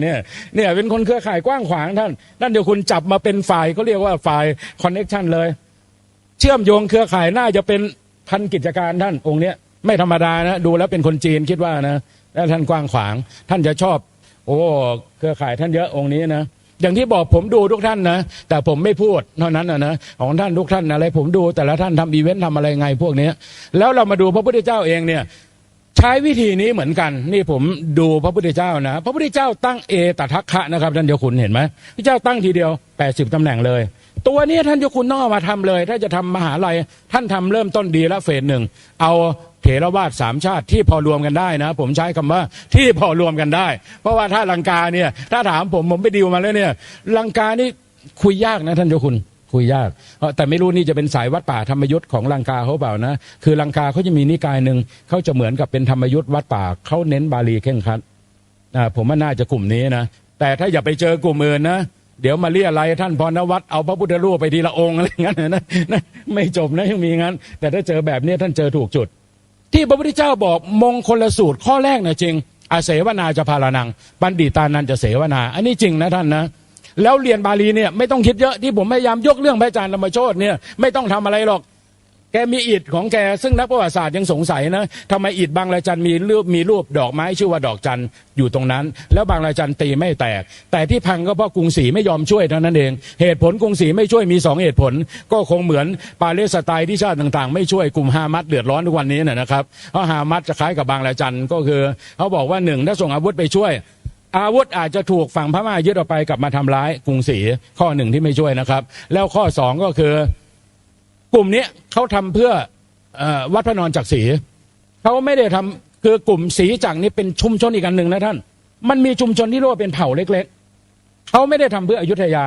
ยเป็นคนเครือข่ายกว้างขวางท่านเดี๋ยวคุณจับมาเป็นฝ่ายเขาเรียกว่าฝ่ายคอนเน็กชันเลยเชื่อมโยงเครือข่ายน่าจะเป็นพันกิจการท่านองค์เนี้ยไม่ธรรมดานะดูแล้วเป็นคนจีนคิดว่านะแล้วท่านกว้างขวางท่านจะชอบโอ้เครือข่ายท่านเยอะองค์นี้นะอย่างที่บอกผมดูทุกท่านนะแต่ผมไม่พูดเท่านั้นนะของท่านทุกท่านอะไรผมดูแต่ละท่านทำอีเวนต์ทำอะไรไงพวกนี้แล้วเรามาดูพระพุทธเจ้าเองเนี่ยใช้วิธีนี้เหมือนกันนี่ผมดูพระพุทธเจ้านะพระพุทธเจ้าตั้งเอตทัคคะนะครับท่านเจ้าคุณเห็นไหมพระเจ้าตั้งทีเดียว80 ตำแหน่งเลยตัวนี้ท่านเจ้าคุณต้องเอามาทำเลยถ้าจะทำมหาลัยท่านทำเริ่มต้นดีแล้วเฟส 1เอาเถรวาท3 ชาติที่พอรวมกันได้นะผมใช้คำว่าที่พอรวมกันได้เพราะว่าถ้าลังกาเนี่ยถ้าถามผมไปดีลมาแล้วเนี่ยลังกานี่คุยยากนะท่านเจ้าคุณคุยยากแต่ไม่รู้นี่จะเป็นสายวัดป่าธรรมยุทธ์ของลังกาเขาเปล่านะคือลังกาเขาจะมีนิกายหนึ่งเขาจะเหมือนกับเป็นธรรมยุทธ์วัดป่าเขาเน้นบาลีเคร่งครัดผมว่าน่าจะกลุ่มนี้นะแต่ถ้าอย่าไปเจอกลุ่มอื่นนะเดี๋ยวมาเรียอะไรท่านพรณวัฒน์เอาพระพุทธรูปไปทีละองค์อะไรงั้นนะไม่จบนะยังมีงั้นแต่ถ้าเจอแบบนี้ท่านเจอถูกจุดที่พระพุทธเจ้าบอกมงคลสูตรข้อแรกนะจริงอาเสวนาจะพาลานังบัณฑิตานันจะเสวนาอันนี้จริงนะท่านนะแล้วเรียนบาลีเนี่ยไม่ต้องคิดเยอะที่ผมพยายามยกเรื่องพระอาจารย์ธรรมโชติเนี่ยไม่ต้องทำอะไรหรอกแกมีอิฐของแกซึ่งนักประวัติศาสตร์ยังสงสัยนะทำไมอิฐบางระจันมีรูปดอกไม้ชื่อว่าดอกจันอยู่ตรงนั้นแล้วบางระจันตีไม่แตกแต่ที่พังก็เพราะกรุงศรีไม่ยอมช่วยเท่านั้นเองเหตุผลกรุงศรีไม่ช่วยมี2 เหตุผลก็คงเหมือนปาเลสไตน์ที่ชาติต่างๆไม่ช่วยกลุ่มฮามัสเดือดร้อนทุกวันนี้นะครับเพราะฮามัสจะคล้ายกับบางระจันก็คือเขาบอกว่า1ถ้าส่งอาวุธไปช่วยอาวุธอาจจะถูกฝั่งพม่ายึดออกไปกลับมาทำร้ายกรุงศรีข้อ1ที่ไม่ช่วยนะครับแล้วข้อ2ก็คือกลุ่มนี้เขาทำเพื่อวัดพระนอนจักรีเขาไม่ได้ทำคือกลุ่มศรีจักรนี่เป็นชุมชนอีกอันหนึ่งนะท่านมันมีชุมชนที่เรียกว่าเป็นเผ่าเล็กๆเขาไม่ได้ทำเพื่ออยุธยา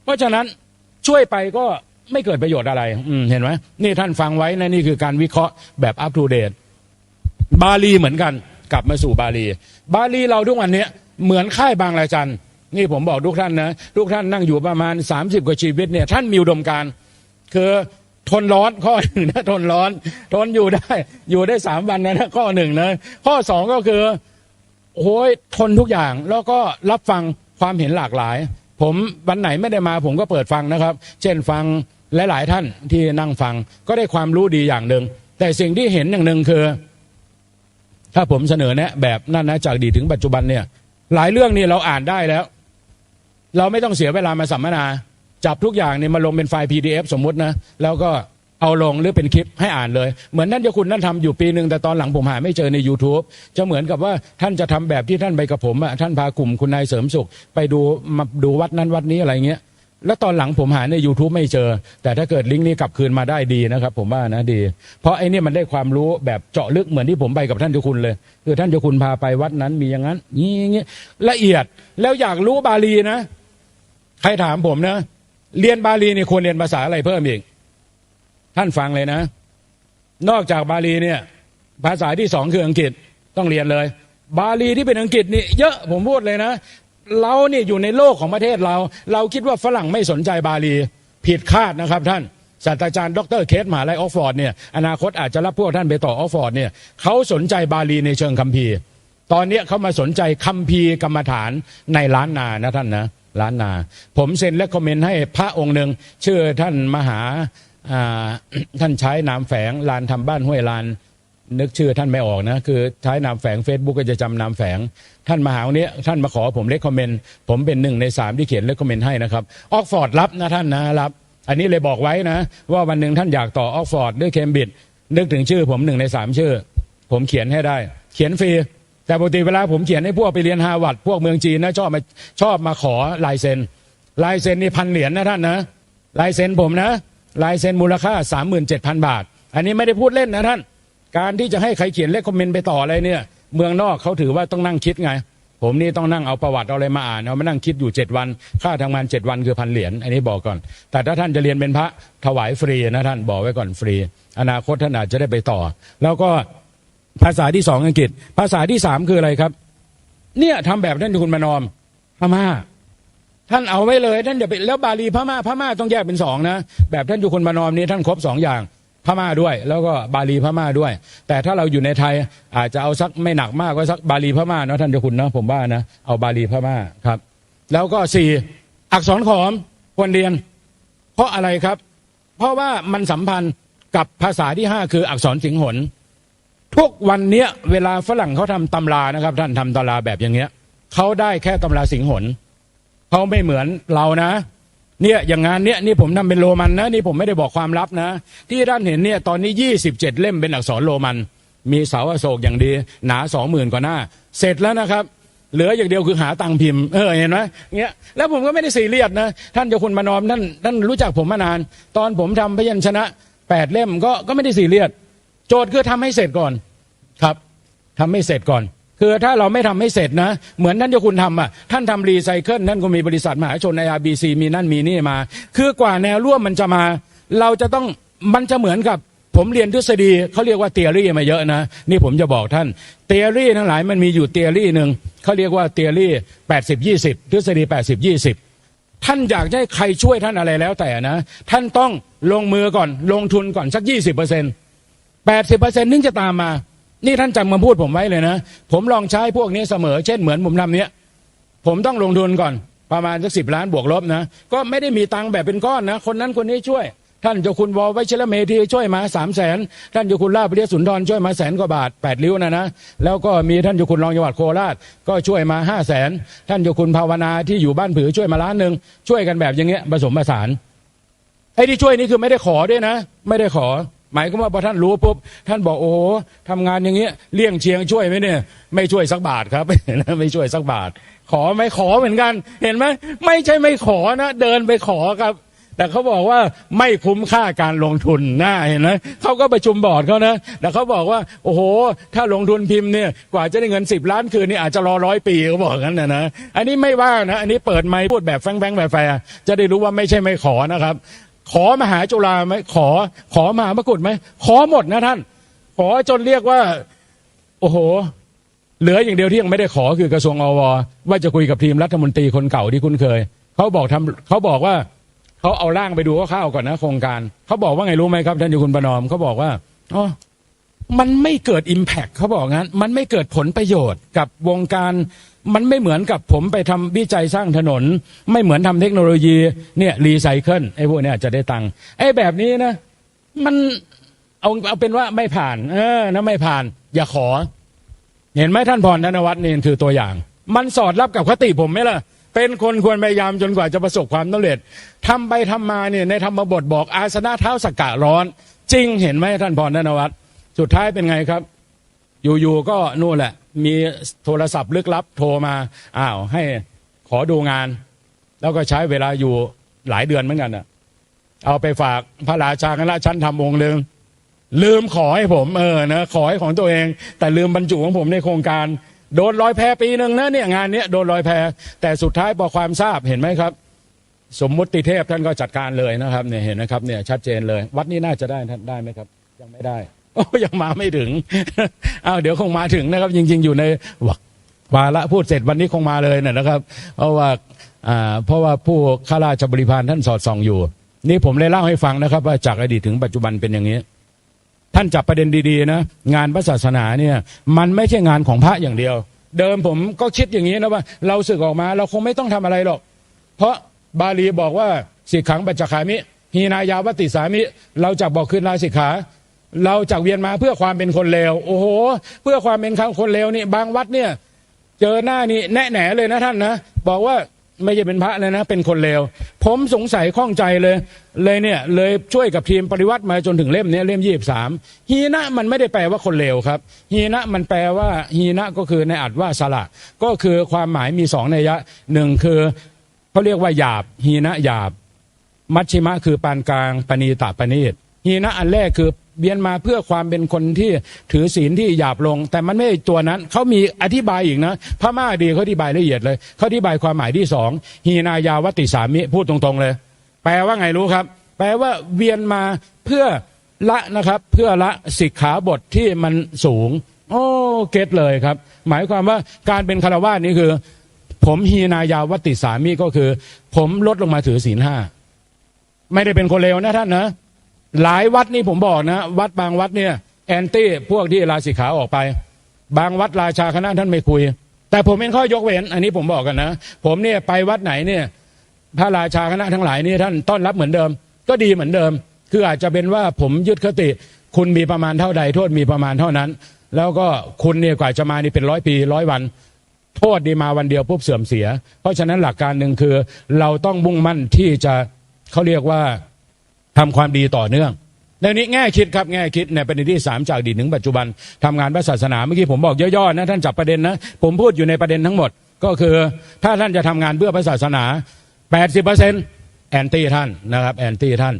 เพราะฉะนั้นช่วยไปก็ ไม่เกิดประโยชน์อะไรเห็นไหมนี่ท่านฟังไว้นะนี่คือการวิเคราะห์แบบอัปทูเดตบาลีเหมือนกันกลับมาสู่บาลีเราทุกวันนี้เหมือนค่ายบางระจันนี่ผมบอกทุกท่านนะทุกท่านนั่งอยู่ประมาณ30กว่าชีวิตเนี่ยท่านมีอุดมการณ์คือทนร้อนข้อหนึ่งนะทนร้อนทนอยู่ได้3 วันนะข้อหนึ่งนะข้อ2ก็คือโอ้ยทนทุกอย่างแล้วก็รับฟังความเห็นหลากหลายผมวันไหนไม่ได้มาผมก็เปิดฟังนะครับเช่นฟังหลายๆท่านที่นั่งฟังก็ได้ความรู้ดีอย่างหนึ่งแต่สิ่งที่เห็นอย่างหนึ่งคือถ้าผมเสนอแนะแบบนั้นนะจากอดีตถึงปัจจุบันเนี่ยหลายเรื่องนี่เราอ่านได้แล้วเราไม่ต้องเสียเวลามาสัมมนาจับทุกอย่างเนี่ยมาลงเป็นไฟล์ PDF สมมุตินะแล้วก็เอาลงหรือเป็นคลิปให้อ่านเลยเหมือนท่านเจ้าคุณท่านทำอยู่ปีหนึ่งแต่ตอนหลังผมหาไม่เจอใน YouTube จะเหมือนกับว่าท่านจะทำแบบที่ท่านไปกับผมท่านพากลุ่มคุณนายเสริมสุขไปดูวัดนั้นวัดนี้อะไรเงี้ยแล้วตอนหลังผมหาใน YouTube ไม่เจอแต่ถ้าเกิดลิงก์นี้กลับคืนมาได้ดีนะครับผมว่านะดีเพราะไอ้นี่มันได้ความรู้แบบเจาะลึกเหมือนที่ผมไปกับท่านเจ้าคุณเลยคือท่านเจ้าคุณพาไปวัดนั้นมีอย่างนั้นงี้ละเอียดแล้วอยากรู้บาลีนะใครถามผมนะเรียนบาลีนี่ควรเรียนภาษาอะไรเพิ่มอีกท่านฟังเลยนะนอกจากบาลีเนี่ยภาษาที่2คืออังกฤษต้องเรียนเลยบาลีที่เป็นอังกฤษนี่เยอะผมพูดเลยนะเราเนี่ยอยู่ในโลกของประเทศเราคิดว่าฝรั่งไม่สนใจบาลีผิดคาดนะครับท่านศาสตราจารย์ดร.เคสมหาลัยออกฟอร์ดเนี่ยอนาคตอาจจะรับพวกท่านไปต่อออกฟอร์ดเนี่ยเขาสนใจบาลีในเชิงคัมภีร์ตอนนี้เขามาสนใจคัมภีร์กรรมฐานในล้านนานะท่านนะล้านนาผมเซ็นและคอมเมนต์ให้พระองค์หนึ่งชื่อท่านมหาท่านใช้นามแฝงลานทำบ้านห้วยลานนึกชื่อท่านไม่ออกนะคือใช้นามแฝง Facebook ก็จะจำนามแฝงท่านมหาองค์นี้ท่านมาขอผมเลคคอมเมนต์ผมเป็น1 ใน 3ที่เขียนเลคคอมเมนต์ให้นะครับออกฟอร์ดรับนะท่านนะรับอันนี้เลยบอกไว้นะว่าวันหนึ่งท่านอยากต่อออกฟอร์ดด้วยเคมบริดจ์นึกถึงชื่อผม1 ใน 3ชื่อผมเขียนให้ได้เขียนฟรีแต่ปกติเวลาผมเขียนให้พวกไปเรียนฮาร์วาร์ดพวกเมืองจีนนะชอบมาขอลายเซ็นนี่1,000 เหรียญนะท่านนะลายเซ็นผมนะลายเซ็นมูลค่า 37,000 บาทอันนี้ไม่ได้พูดเล่นนะท่านการที่จะให้ใครเขียนเลขคอมเมนต์ไปต่ออะไรเนี่ยเมืองนอกเขาถือว่าต้องนั่งคิดไงผมนี่ต้องนั่งเอาประวัติเอาอะไรมาอ่านเอามานั่งคิดอยู่7 วันค่าทำงาน7 วันคือ1,000 เหรียญอันนี้บอกก่อนแต่ถ้าท่านจะเรียนเป็นพระถวายฟรีนะท่านบอกไว้ก่อนฟรีอนาคตท่านอาจจะได้ไปต่อแล้วก็ภาษาที่2อังกฤษภาษาที่3คืออะไรครับเนี่ยทำแบบท่านคุณมานอมพม่าท่านเอาไว้เลยท่านอย่าไปแล้วบาลีพม่าต้องแยกเป็น2นะแบบท่านจุคนมานอมนี้ท่านครบ2 อย่างพม่าด้วยแล้วก็บาลีพม่าด้วยแต่ถ้าเราอยู่ในไทยอาจจะเอาสักไม่หนักมากก็สักบาลีพม่าเนาะท่านเจ้าคุณเนาะผมว่านะเอาบาลีพม่าครับแล้วก็4อักษรขอมควรเรียนเพราะอะไรครับเพราะว่ามันสัมพันธ์กับภาษาที่5คืออักษรสิงหนทุกวันเนี้ยเวลาฝรั่งเขาทำตำรานะครับท่านทำตำราแบบอย่างเงี้ยเขาได้แค่ตำราสิงหนเขาไม่เหมือนเรานะเนี่ยอย่างงานเนี้ยนี่ผมทำเป็นโรมันนะนี่ผมไม่ได้บอกความลับนะที่ท่านเห็นเนี่ยตอนนี้27 เล่มเป็นอักษรโรมันมีเสาอโศกอย่างดีหนา 20,000 กว่าหน้าเสร็จแล้วนะครับเหลืออย่างเดียวคือหาตังค์พิมพ์เห็นไหมเงี้ยแล้วผมก็ไม่ได้ซีเรียสนะท่านเจ้าคุณมานอมท่านรู้จักผมมานานตอนผมทำพยัญชนะ8 เล่มก็ไม่ได้ซีเรียสโจทย์คือทำให้เสร็จก่อนครับทำให้เสร็จก่อนคือถ้าเราไม่ทำให้เสร็จนะเหมือนท่านเจ้าคุณทำท่านทำรีไซเคิลท่านก็มีบริษัทมหาชนใน RBC มีนั่นมีนี่มาคือกว่าแนวร่วมมันจะมาเราจะต้องมันจะเหมือนกับผมเรียนทฤษฎีเขาเรียกว่าเทอรี่มาเยอะนะนี่ผมจะบอกท่านเทอรี่ทั้งหลายมันมีอยู่เทอรี่หนึ่งเขาเรียกว่าเทอรี่80-20ทฤษฎี80-20ท่านอยากให้ใครช่วยท่านอะไรแล้วแต่นะท่านต้องลงมือก่อนลงทุนก่อนสัก 20% นึงจะตามมานี่ท่านจำคำพูดผมไว้เลยนะผมลองใช้พวกนี้เสมอเช่นเหมือนผมทำเนี้ยผมต้องลงทุนก่อนประมาณสัก10 ล้านบวกลบนะก็ไม่ได้มีตังค์แบบเป็นก้อนนะคนนั้นคนนี้ช่วยท่านเจ้าคุณวอลไวชิรเมธีช่วยมา300,000ท่านเจ้าคุณลาภเรียสุนทรช่วยมา100,000 กว่าบาท8 ริ้วนะแล้วก็มีท่านเจ้าคุณรองจังหวัดโคราชก็ช่วยมา500,000ท่านเจ้าคุณภาวนาที่อยู่บ้านผือช่วยมา1 ล้านช่วยกันแบบอย่างเงี้ยผสมผสานไอ้ที่ช่วยนี่คือไม่ได้ขอด้วยนะไม่ได้ขอหมายก็ว่าพอท่านรู้ปุ๊บท่านบอกโอ้โหทำงานอย่างเงี้ยเลี่ยงเชียงช่วยไหมเนี่ยไม่ช่วยสักบาทครับ ไม่ช่วยสักบาทขอไม่ขอเหมือนกันเห็นไหมไม่ใช่ไม่ขอนะเดินไปขอครับแต่เขาบอกว่าไม่คุ้มค่าการลงทุนนะเห็นไหมเขาก็ประชุมบอร์ดเขานะแต่เขาบอกว่าโอ้โหถ้าลงทุนพิมพ์เนี่ยกว่าจะได้เงิน10 ล้านคืนนี่อาจจะรอ100 ปีเขาบอกงั้นนะอันนี้ไม่ว่านะอันนี้เปิดไมค์พูดแบบแฟงๆแบบแฟร์จะได้รู้ว่าไม่ใช่ไม่ขอนะครับ ขอมหาจุฬาไหมขอมหามกุฏไหมขอหมดนะท่านขอจนเรียกว่าโอ้โหเหลืออย่างเดียวที่ยังไม่ได้ขอคือกระทรวงอวว่าจะคุยกับทีมรัฐมนตรีคนเก่าที่คุ้นเคยเขาบอกว่าเขาเอาร่างไปดูคร่าวๆก่อนนะโครงการเขาบอกว่าไงรู้ไหมครับท่านอยู่คุณประนอมเขาบอกว่าอ๋อมันไม่เกิด impact เขาบอกงั้นมันไม่เกิดผลประโยชน์กับวงการมันไม่เหมือนกับผมไปทำวิจัยสร้างถนนไม่เหมือนทำเทคโนโลยีเนี่ยรีไซเคิลไอ้พวกเนี้ยจะได้ตังค์ไอ้แบบนี้นะมันเอาเป็นว่าไม่ผ่านนะไม่ผ่านอย่าขอเห็นไหมท่านพรธนวัฒน์นี่คือตัวอย่างมันสอดรับกับคติผมไหมล่ะเป็นคนควรพยายามจนกว่าจะประสบความสำเร็จทำไปทำมาเนี่ยในธรรมบทบอกอาสนะเท้าสักกะร้อนจริงเห็นไหมท่านพรธนวัฒน์สุดท้ายเป็นไงครับอยู่ๆก็นู่นแหละมีโทรศัพท์ลึกลับโทรมาให้ขอดูงานแล้วก็ใช้เวลาอยู่หลายเดือนเหมือนกันน่ะเอาไปฝากพระราชาคณะชั้นธรรมองค์นึงลืมขอให้ผมนะขอให้ของตัวเองแต่ลืมบรรจุของผมในโครงการโดนลอยแพปีนึงนะเนี่ยงานเนี้ยโดนลอยแพแต่สุดท้ายพอความทราบเห็นไหมครับสมมุติเทพท่านก็จัดการเลยนะครับเนี่ยเห็นนะครับเนี่ยชัดเจนเลยวัดนี้น่าจะได้ท่านได้ไหมครับยังไม่ได้ยังมาไม่ถึงเดี๋ยวคงมาถึงนะครับจริงๆอยู่ในวาระพูดเสร็จวันนี้คงมาเลยนะครับเพราะว่าผู้ข้าราชบริพารท่านสอดส่องอยู่นี่ผมเลยเล่าให้ฟังนะครับว่าจากอดีตถึงปัจจุบันเป็นอย่างนี้ท่านจับประเด็นดีๆนะงานพระศาสนาเนี่ยมันไม่ใช่งานของพระอย่างเดียวเดิมผมก็คิดอย่างนี้นะว่าเราสึกออกมาเราคงไม่ต้องทำอะไรหรอกเพราะบาลีบอกว่าสิกขังปัจจคามิหีนายาวติสามิเราจะบอกคืนลาสิกขาเราจากเวียนมาเพื่อความเป็นคนเลวโอ้โหเพื่อความเป็นคนเลวนี่บางวัดเนี่ยเจอหน้านี่แน่แหน่เลยนะท่านนะบอกว่าไม่ใช่เป็นพระเลยนะเป็นคนเลวผมสงสัยข้องใจเลยเนี่ยเลยช่วยกับทีมปฏิวัติมาจนถึงเล่มนี้เล่ม23ฮีนะมันไม่ได้แปลว่าคนเลวครับฮีนะมันแปลว่าฮีนะก็คือในอัตว่าสละก็คือความหมายมี2นัยยะหนึ่งคือเขาเรียกว่าหยาบฮีนะหยาบมัชชิมะคือปานกลางปณีตปณีตฮีนะอันแรกคือเบียนมาเพื่อความเป็นคนที่ถือศีลที่หยาบลงแต่มันไม่ตัวนั้นเขามีอธิบายอีกนะพม่าดีเขาอธิบายละเอียดเลยเขาอธิบายความหมายที่2หีนายาวติสามิพูดตรงๆเลยแปลว่าไงรู้ครับแปลว่าเวียนมาเพื่อละนะครับเพื่อละสิกขาบทที่มันสูงเก็ตเลยครับหมายความว่าการเป็นฆราวาสนี่คือผมหีนายาวติสามิก็คือผมลดลงมาถือศีล5ไม่ได้เป็นคนเลวนะท่านนะหลายวัดนี่ผมบอกนะวัดบางวัดเนี่ยแอนตี้พวกที่ลาสิกขาออกไปบางวัดราชาคณะท่านไม่คุยแต่ผมเป็นข้อยกเว้นอันนี้ผมบอกกันนะผมเนี่ยไปวัดไหนเนี่ยพระราชาคณะทั้งหลายนี่ท่านต้อนรับเหมือนเดิมก็ดีเหมือนเดิมคืออาจจะเป็นว่าผมยึดคติคุณมีประมาณเท่าใดโทษมีประมาณเท่านั้นแล้วก็คุณเนี่ยกว่าจะมานี่เป็น100 ปี100 วันโทษดีมาวันเดียวปุ๊บเสื่อมเสียเพราะฉะนั้นหลักการหนึ่งคือเราต้องมุ่งมั่นที่จะเขาเรียกว่าทำความดีต่อเนื่องในนี้แง่คิดครับแง่คิดในประเด็นที่3จากอดีตถึงปัจจุบันทำงานพระศาสนาเมื่อกี้ผมบอกย่อๆนะท่านจับประเด็นนะผมพูดอยู่ในประเด็นทั้งหมดก็คือถ้าท่านจะทำงานเพื่อพระศาสนา 80% แอนตี้ท่านนะครับแอนตี้ท่าน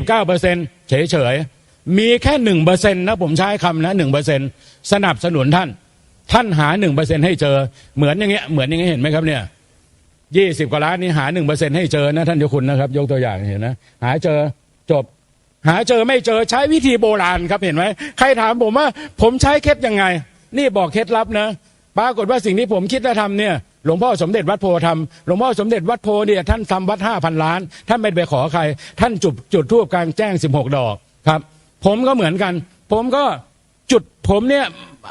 29% เฉยๆมีแค่ 1% นะผมใช้คำนะ 1% สนับสนุนท่านหา 1% ให้เจอเหมือนอย่างเงี้ยเห็นไหมครับเนี่ย20 กว่าล้านนี่หา 1% ให้เจอนะท่านเจ้าคุณนะครับยกตัวอย่างเห็นนะหาเจอจบหาเจอไม่เจอใช้วิธีโบราณครับเห็นไหมใครถามผมว่าผมใช้เคล็ดยังไงนี่บอกเคล็ดลับนะปรากฏว่าสิ่งที่ผมคิดและทำเนี่ยหลวงพ่อสมเด็จวัดโพทำหลวงพ่อสมเด็จวัดโพเนี่ยท่านทำวัด 5,000 ล้านท่านไม่ไปขอใครท่านจุดธูปกลางแจ้ง16 ดอกครับผมก็เหมือนกันผมเนี่ย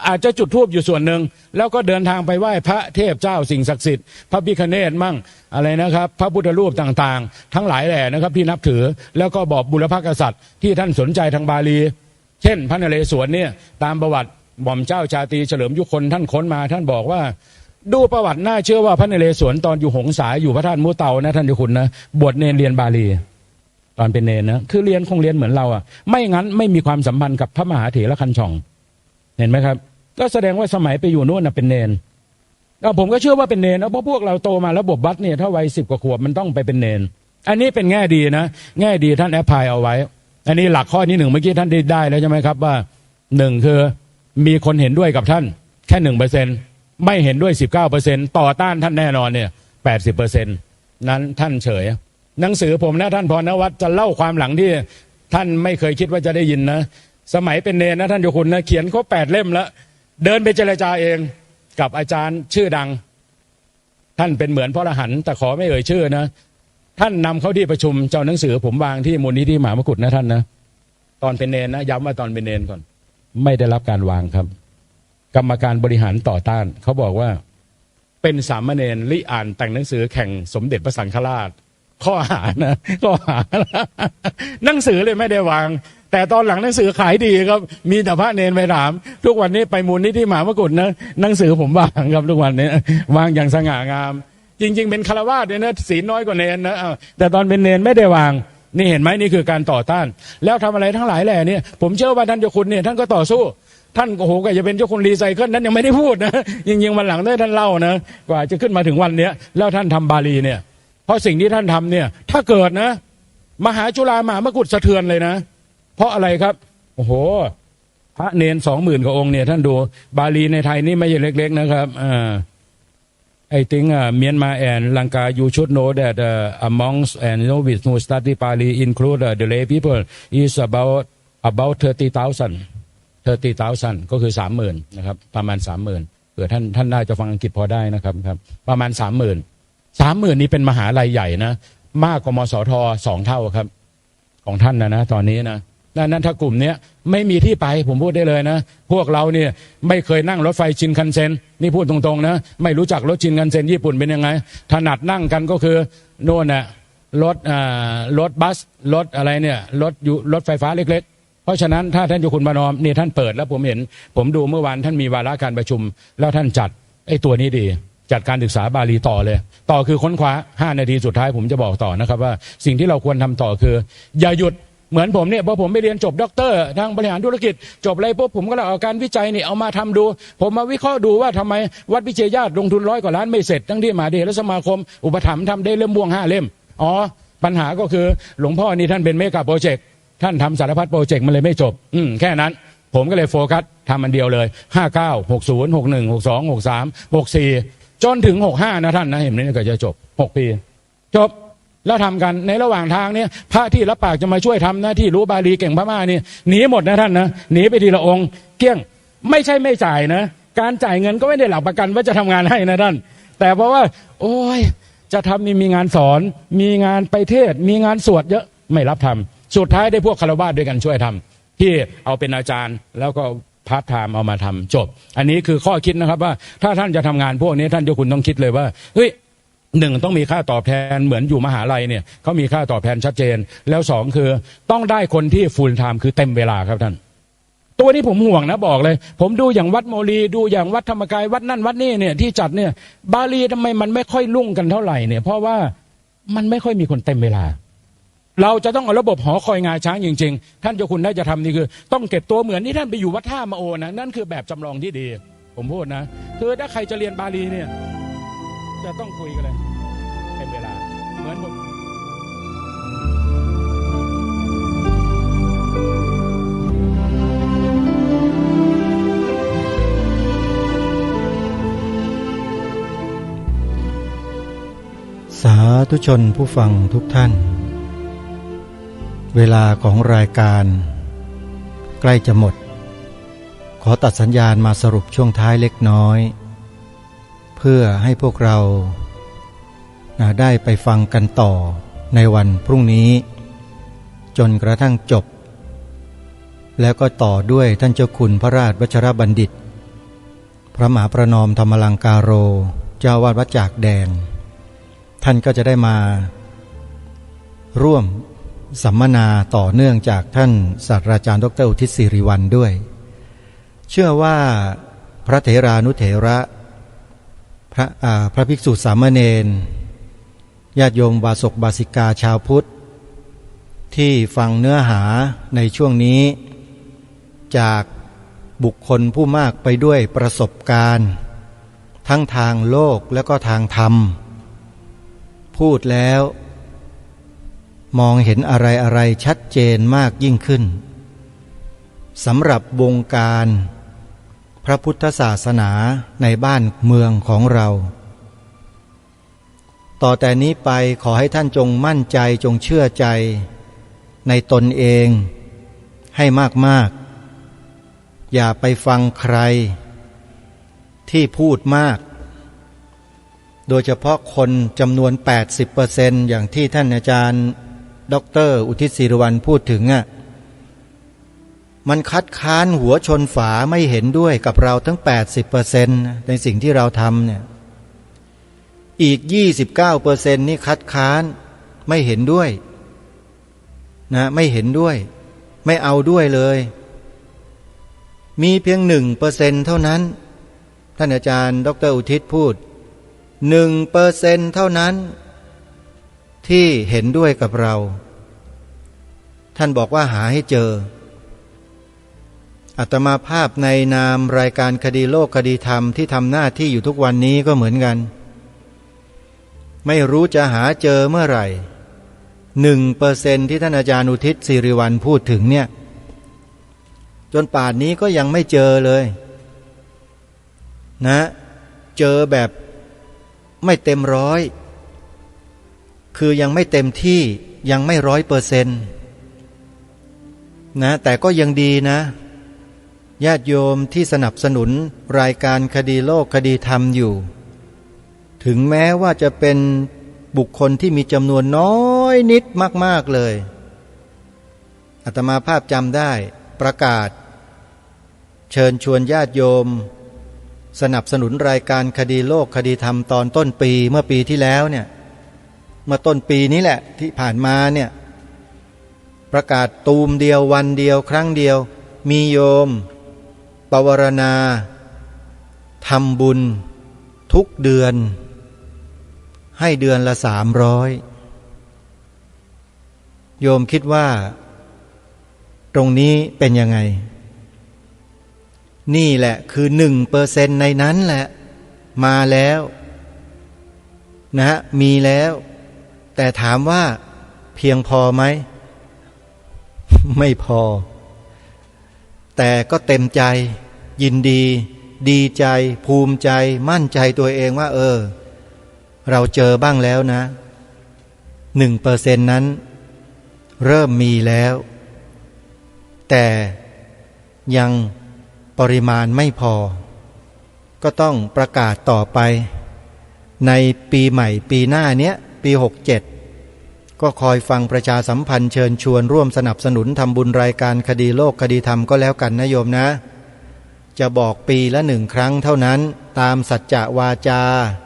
อาจจะจุดธูปอยู่ส่วนหนึ่งแล้วก็เดินทางไปไหว้พระเทพเจ้าสิ่งศักดิ์สิทธิ์พระพิฆเนศมั่งอะไรนะครับพระพุทธรูปต่างๆทั้งหลายแหล่นะครับที่นับถือแล้วก็บอกบุรพกษัตริย์ที่ท่านสนใจทางบาลีเช่นพระนเรศวรเนี่ยตามประวัติหม่อมเจ้าชาตรีเฉลิมยุคลท่านค้นมาท่านบอกว่าดูประวัติน่าเชื่อว่าพระนเรศวรตอนอยู่หงสาอยู่พระธาตุมุเตานะท่านเจ้าคุณนะบวชเนรเรียนบาลีตอนเป็นเนรนะคือเรียนคงเรียนเหมือนเราอ่ะไม่งั้นไม่มีความสัมพันธ์กับพระมหาเถรคันช่องเห็นไหมครับก็แสดงว่าสมัยไปอยู่โน่นนะเป็นเนรผมก็เชื่อว่าเป็นเนรนะเพราะพวกเราโตมาระบบวัดเนี่ยถ้าวัย10 กว่าขวบมันต้องไปเป็นเนรอันนี้เป็นแง่ดีนะแง่ดีท่านแอพพลายเอาไว้อันนี้หลักข้อที่1เมื่อกี้ท่านได้แล้วใช่ไหมครับว่า1คือมีคนเห็นด้วยกับท่านแค่ 1% ไม่เห็นด้วย 19% ต่อต้านท่านแน่นอนเนี่ย 80% นั้นท่านเฉย หนังสือผมนะท่านพรณวัฒน์จะเล่าความหลังที่ท่านไม่เคยคิดว่าจะได้ยินนะสมัยเป็นเนรนะท่านเจ้าคุณนะเขียนครบ8 เล่มแล้วเดินไปเจรจาเองกับอาจารย์ชื่อดังท่านเป็นเหมือนพระอรหันต์แต่ขอไม่เอ่ยชื่อนะท่านนำเข้าที่ประชุมเจ้าหนังสือผมวางที่มูลนิธิมหามกุฏนะท่านนะตอนเป็นเนรนะย้ำว่าตอนเป็นเนรก่อนไม่ได้รับการวางครับกรรมการบริหารต่อต้านเขาบอกว่าเป็นสามเณรลิอ่านแต่งหนังสือแข่งสมเด็จพระสังฆราชข้อหานะข้อหาหนังสือเลยไม่ได้วางแต่ตอนหลังหนังสือขายดีครับมีแต่พระเนรไปถามทุกวันนี้ไปมูลนิธิมหามกุฏนะหนังสือผมวางครับทุกวันนี้วางอย่างสง่างามจริงๆเป็นฆราวาสเนี่ยนะศีลน้อยกว่าเนรนะแต่ตอนเป็นเนรไม่ได้วางนี่เห็นไหมนี่คือการต่อต้านแล้วทำอะไรทั้งหลายแหล่เนี่ยผมเชื่อว่าท่านเจ้าคุณเนี่ยท่านก็ต่อสู้ท่านโอ้โหก็จะเป็นเจ้าคุณรีไซเคิลนั้นยังไม่ได้พูดนะจริงๆวันหลังท่านเล่านะกว่าจะขึ้นมาถึงวันเนี้ยแล้วท่านทำบาลีเนี่ยเพราะสิ่งที่ท่านทำเนี่ยถ้าเกิดนะมหาจุฬามหามกุฏสะเทือนเลยนะเพราะอะไรครับโอ้โหพระเนร20,000 กว่าองค์เนี่ยท่านดูบาลีในไทยนี่ไม่ใช่เล็กๆนะครับI think Myanmar and Lanka you should know that amongst and novice who study Pali include the lay people is about 30,000 ก็คือ 30,000 นะครับประมาณ 30,000 เผื่อท่านน่าจะฟังอังกฤษพอได้นะครับประมาณ 30,000 นี่เป็นมหาลัยใหญ่นะมากกว่ามสท2 เท่าครับของท่านนะตอนนี้นะนั้นถ้ากลุ่มนี้ไม่มีที่ไปผมพูดได้เลยนะพวกเราเนี่ยไม่เคยนั่งรถไฟชินคันเซ็นนี่พูดตรงๆนะไม่รู้จักรถชินคันเซ็นญี่ปุ่นเป็นยังไงถนัดนั่งกันก็คือโน่นน่ะรถบัสรถอะไรเนี่ยรถไฟฟ้าเล็กๆเพราะฉะนั้นถ้าท่านเจ้าคุณประนอมนี่ท่านเปิดแล้วผมดูเมื่อวานท่านมีวาระการประชุมแล้วท่านจัดไอ้ตัวนี้ดีจัดการศึกษาบาลีต่อเลยต่อคือค้นคว้า5 นาทีสุดท้ายผมจะบอกต่อนะครับว่าสิ่งที่เราควรทำต่อคืออย่าหยุดเหมือนผมเนี่ยพอผมไปเรียนจบด็อกเตอร์ทางบริหารธุรกิจจบอะไรปุ๊บผมก็เลยเอาการวิจัยนี่เอามาทำดูผมมาวิเคราะห์ดูว่าทำไมวัดวิเชียรญาติลงทุน100 กว่าล้านไม่เสร็จทั้งที่มหาเถรสมาคมอุปถัมภ์ทำได้เล่มม่วง5 เล่มอ๋อปัญหาก็คือหลวงพ่อนี่ท่านเป็นเมกะโปรเจกต์ท่านทำสารพัดโปรเจกต์มันเลยไม่จบแค่นั้นผมก็เลยโฟกัสทำอันเดียวเลย59 60 61 62 63 64จนถึง65นะท่านนะเห็นไหมก็จะจบ6 ปีจบแล้วทำกันในระหว่างทางเนี่ยพระที่รับปากจะมาช่วยทำหน้าที่รู้บาลีเก่งพม่านี่หนีหมดนะท่านนะหนีไปทีละองค์เกลี้ยงไม่ใช่ไม่จ่ายนะการจ่ายเงินก็ไม่ได้หลักประกันว่าจะทำงานให้นะท่านแต่เพราะว่าโอ้ยจะทำมีงานสอนมีงานไปเทศมีงานสวดเยอะไม่รับทำสุดท้ายได้พวกคฤหัสถ์ด้วยกันช่วยทำที่เอาเป็นอาจารย์แล้วก็พาร์ทไทม์เอามาทำจบอันนี้คือข้อคิดนะครับว่าถ้าท่านจะทำงานพวกนี้ท่านเจ้าคุณต้องคิดเลยว่าเฮ้ย1ต้องมีค่าตอบแทนเหมือนอยู่มหาลัยเนี่ยเขามีค่าตอบแทนชัดเจนแล้ว2คือต้องได้คนที่ฟูลไทม์คือเต็มเวลาครับท่านตัวนี้ผมห่วงนะบอกเลยผมดูอย่างวัดโมลีดูอย่างวัดธรรมกายวัดนั่นวัดนี่เนี่ยที่จัดเนี่ยบาลีทำไมมันไม่ค่อยรุ่งกันเท่าไหร่เนี่ยเพราะว่ามันไม่ค่อยมีคนเต็มเวลาเราจะต้องเอาระบบหอคอยงาช้างจริงๆท่านเจ้าคุณได้จะทำนี่คือต้องเก็บตัวเหมือนที่ท่านไปอยู่วัดท่ามาโอนะนั่นคือแบบจำลองที่ดีผมพูดนะคือถ้าใครจะเรียนบาลีเนี่ยจะต้องคุยกันเลยเป็นเวลาเหมือนผมสาธุชนผู้ฟังทุกท่านเวลาของรายการใกล้จะหมดขอตัดสัญญาณมาสรุปช่วงท้ายเล็กน้อยเพื่อให้พวกเราได้ไปฟังกันต่อในวันพรุ่งนี้จนกระทั่งจบแล้วก็ต่อด้วยท่านเจ้าคุณพระราชวชรบัณฑิตพระมหาประนอมธรรมลังกาโรเจ้าวาดวัดจากแดงท่านก็จะได้มาร่วมสัมมนาต่อเนื่องจากท่านศาสตราจารย์ดร.อุทิศสิริวัลย์ด้วยเชื่อว่าพระเถรานุเถระพระภิกษุสามเณรญาติโยมบาศกบาสิกาชาวพุทธที่ฟังเนื้อหาในช่วงนี้จากบุคคลผู้มากไปด้วยประสบการณ์ทั้งทางโลกและก็ทางธรรมพูดแล้วมองเห็นอะไรชัดเจนมากยิ่งขึ้นสำหรับวงการพระพุทธศาสนาในบ้านเมืองของเรา ต่อแต่นี้ไปขอให้ท่านจงมั่นใจจงเชื่อใจในตนเองให้มากๆอย่าไปฟังใครที่พูดมากโดยเฉพาะคนจำนวน 80% อย่างที่ท่านอาจารย์ดร.อุทิศศิริวัลย์พูดถึงมันคัดค้านหัวชนฝาไม่เห็นด้วยกับเราทั้ง 80% ในสิ่งที่เราทำเนี่ยอีก 29% นี่คัดค้านไม่เห็นด้วยนะไม่เห็นด้วยไม่เอาด้วยเลยมีเพียง 1% เท่านั้นท่านอาจารย์ดร.อุทิศพูด 1% เท่านั้นที่เห็นด้วยกับเราท่านบอกว่าหาให้เจออาตมาภาพในนามรายการคดีโลกคดีธรรมที่ทำหน้าที่อยู่ทุกวันนี้ก็เหมือนกันไม่รู้จะหาเจอเมื่อไหร่ 1% ที่ท่านอาจารย์อุทิศศิริวัลย์พูดถึงเนี่ยจนป่านนี้ก็ยังไม่เจอเลยนะเจอแบบไม่เต็มร้อยคือยังไม่เต็มที่ยังไม่100%นะแต่ก็ยังดีนะญาติโยมที่สนับสนุนรายการคดีโลกคดีธรรมอยู่ถึงแม้ว่าจะเป็นบุคคลที่มีจำนวนน้อยนิดมากๆเลยอาตมาภาพจำได้ประกาศเชิญชวนญาติโยมสนับสนุนรายการคดีโลกคดีธรรมตอนต้นปีเมื่อปีที่แล้วเนี่ยเมื่อต้นปีนี้แหละที่ผ่านมาเนี่ยประกาศตูมเดียววันเดียวครั้งเดียวมีโยมปวารณาทำบุญทุกเดือนให้เดือนละ300โยมคิดว่าตรงนี้เป็นยังไงนี่แหละคือ 1% ในนั้นแหละมาแล้วนะมีแล้วแต่ถามว่าเพียงพอไหม ไม่พอแต่ก็เต็มใจยินดีดีใจภูมิใจมั่นใจตัวเองว่าเราเจอบ้างแล้วนะ 1% นั้นเริ่มมีแล้วแต่ยังปริมาณไม่พอก็ต้องประกาศต่อไปในปีใหม่ปีหน้าเนี้ยปี67ก็คอยฟังประชาสัมพันธ์เชิญชวนร่วมสนับสนุนทำบุญรายการคดีโลกคดีธรรมก็แล้วกันนะโยมนะจะบอกปีละ1 ครั้งเท่านั้นตามสัจจะวาจา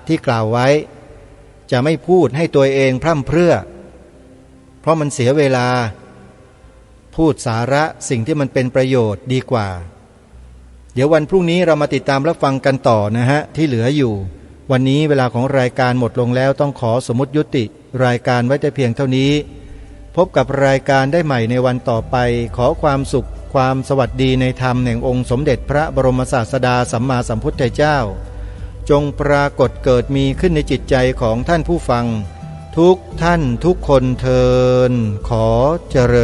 ที่กล่าวไว้จะไม่พูดให้ตัวเองพร่ำเพรื่อเพราะมันเสียเวลาพูดสาระสิ่งที่มันเป็นประโยชน์ดีกว่าเดี๋ยววันพรุ่งนี้เรามาติดตามรับฟังกันต่อนะฮะที่เหลืออยู่วันนี้เวลาของรายการหมดลงแล้วต้องขอสมมุติยุติรายการไว้แต่เพียงเท่านี้พบกับรายการได้ใหม่ในวันต่อไปขอความสุขความสวัสดีในธรรมแห่งองค์สมเด็จพระบรมศาสดาสัมมาสัมพุทธเจ้าจงปรากฏเกิดมีขึ้นในจิตใจของท่านผู้ฟังทุกท่านทุกคนเทอญขอเจริญ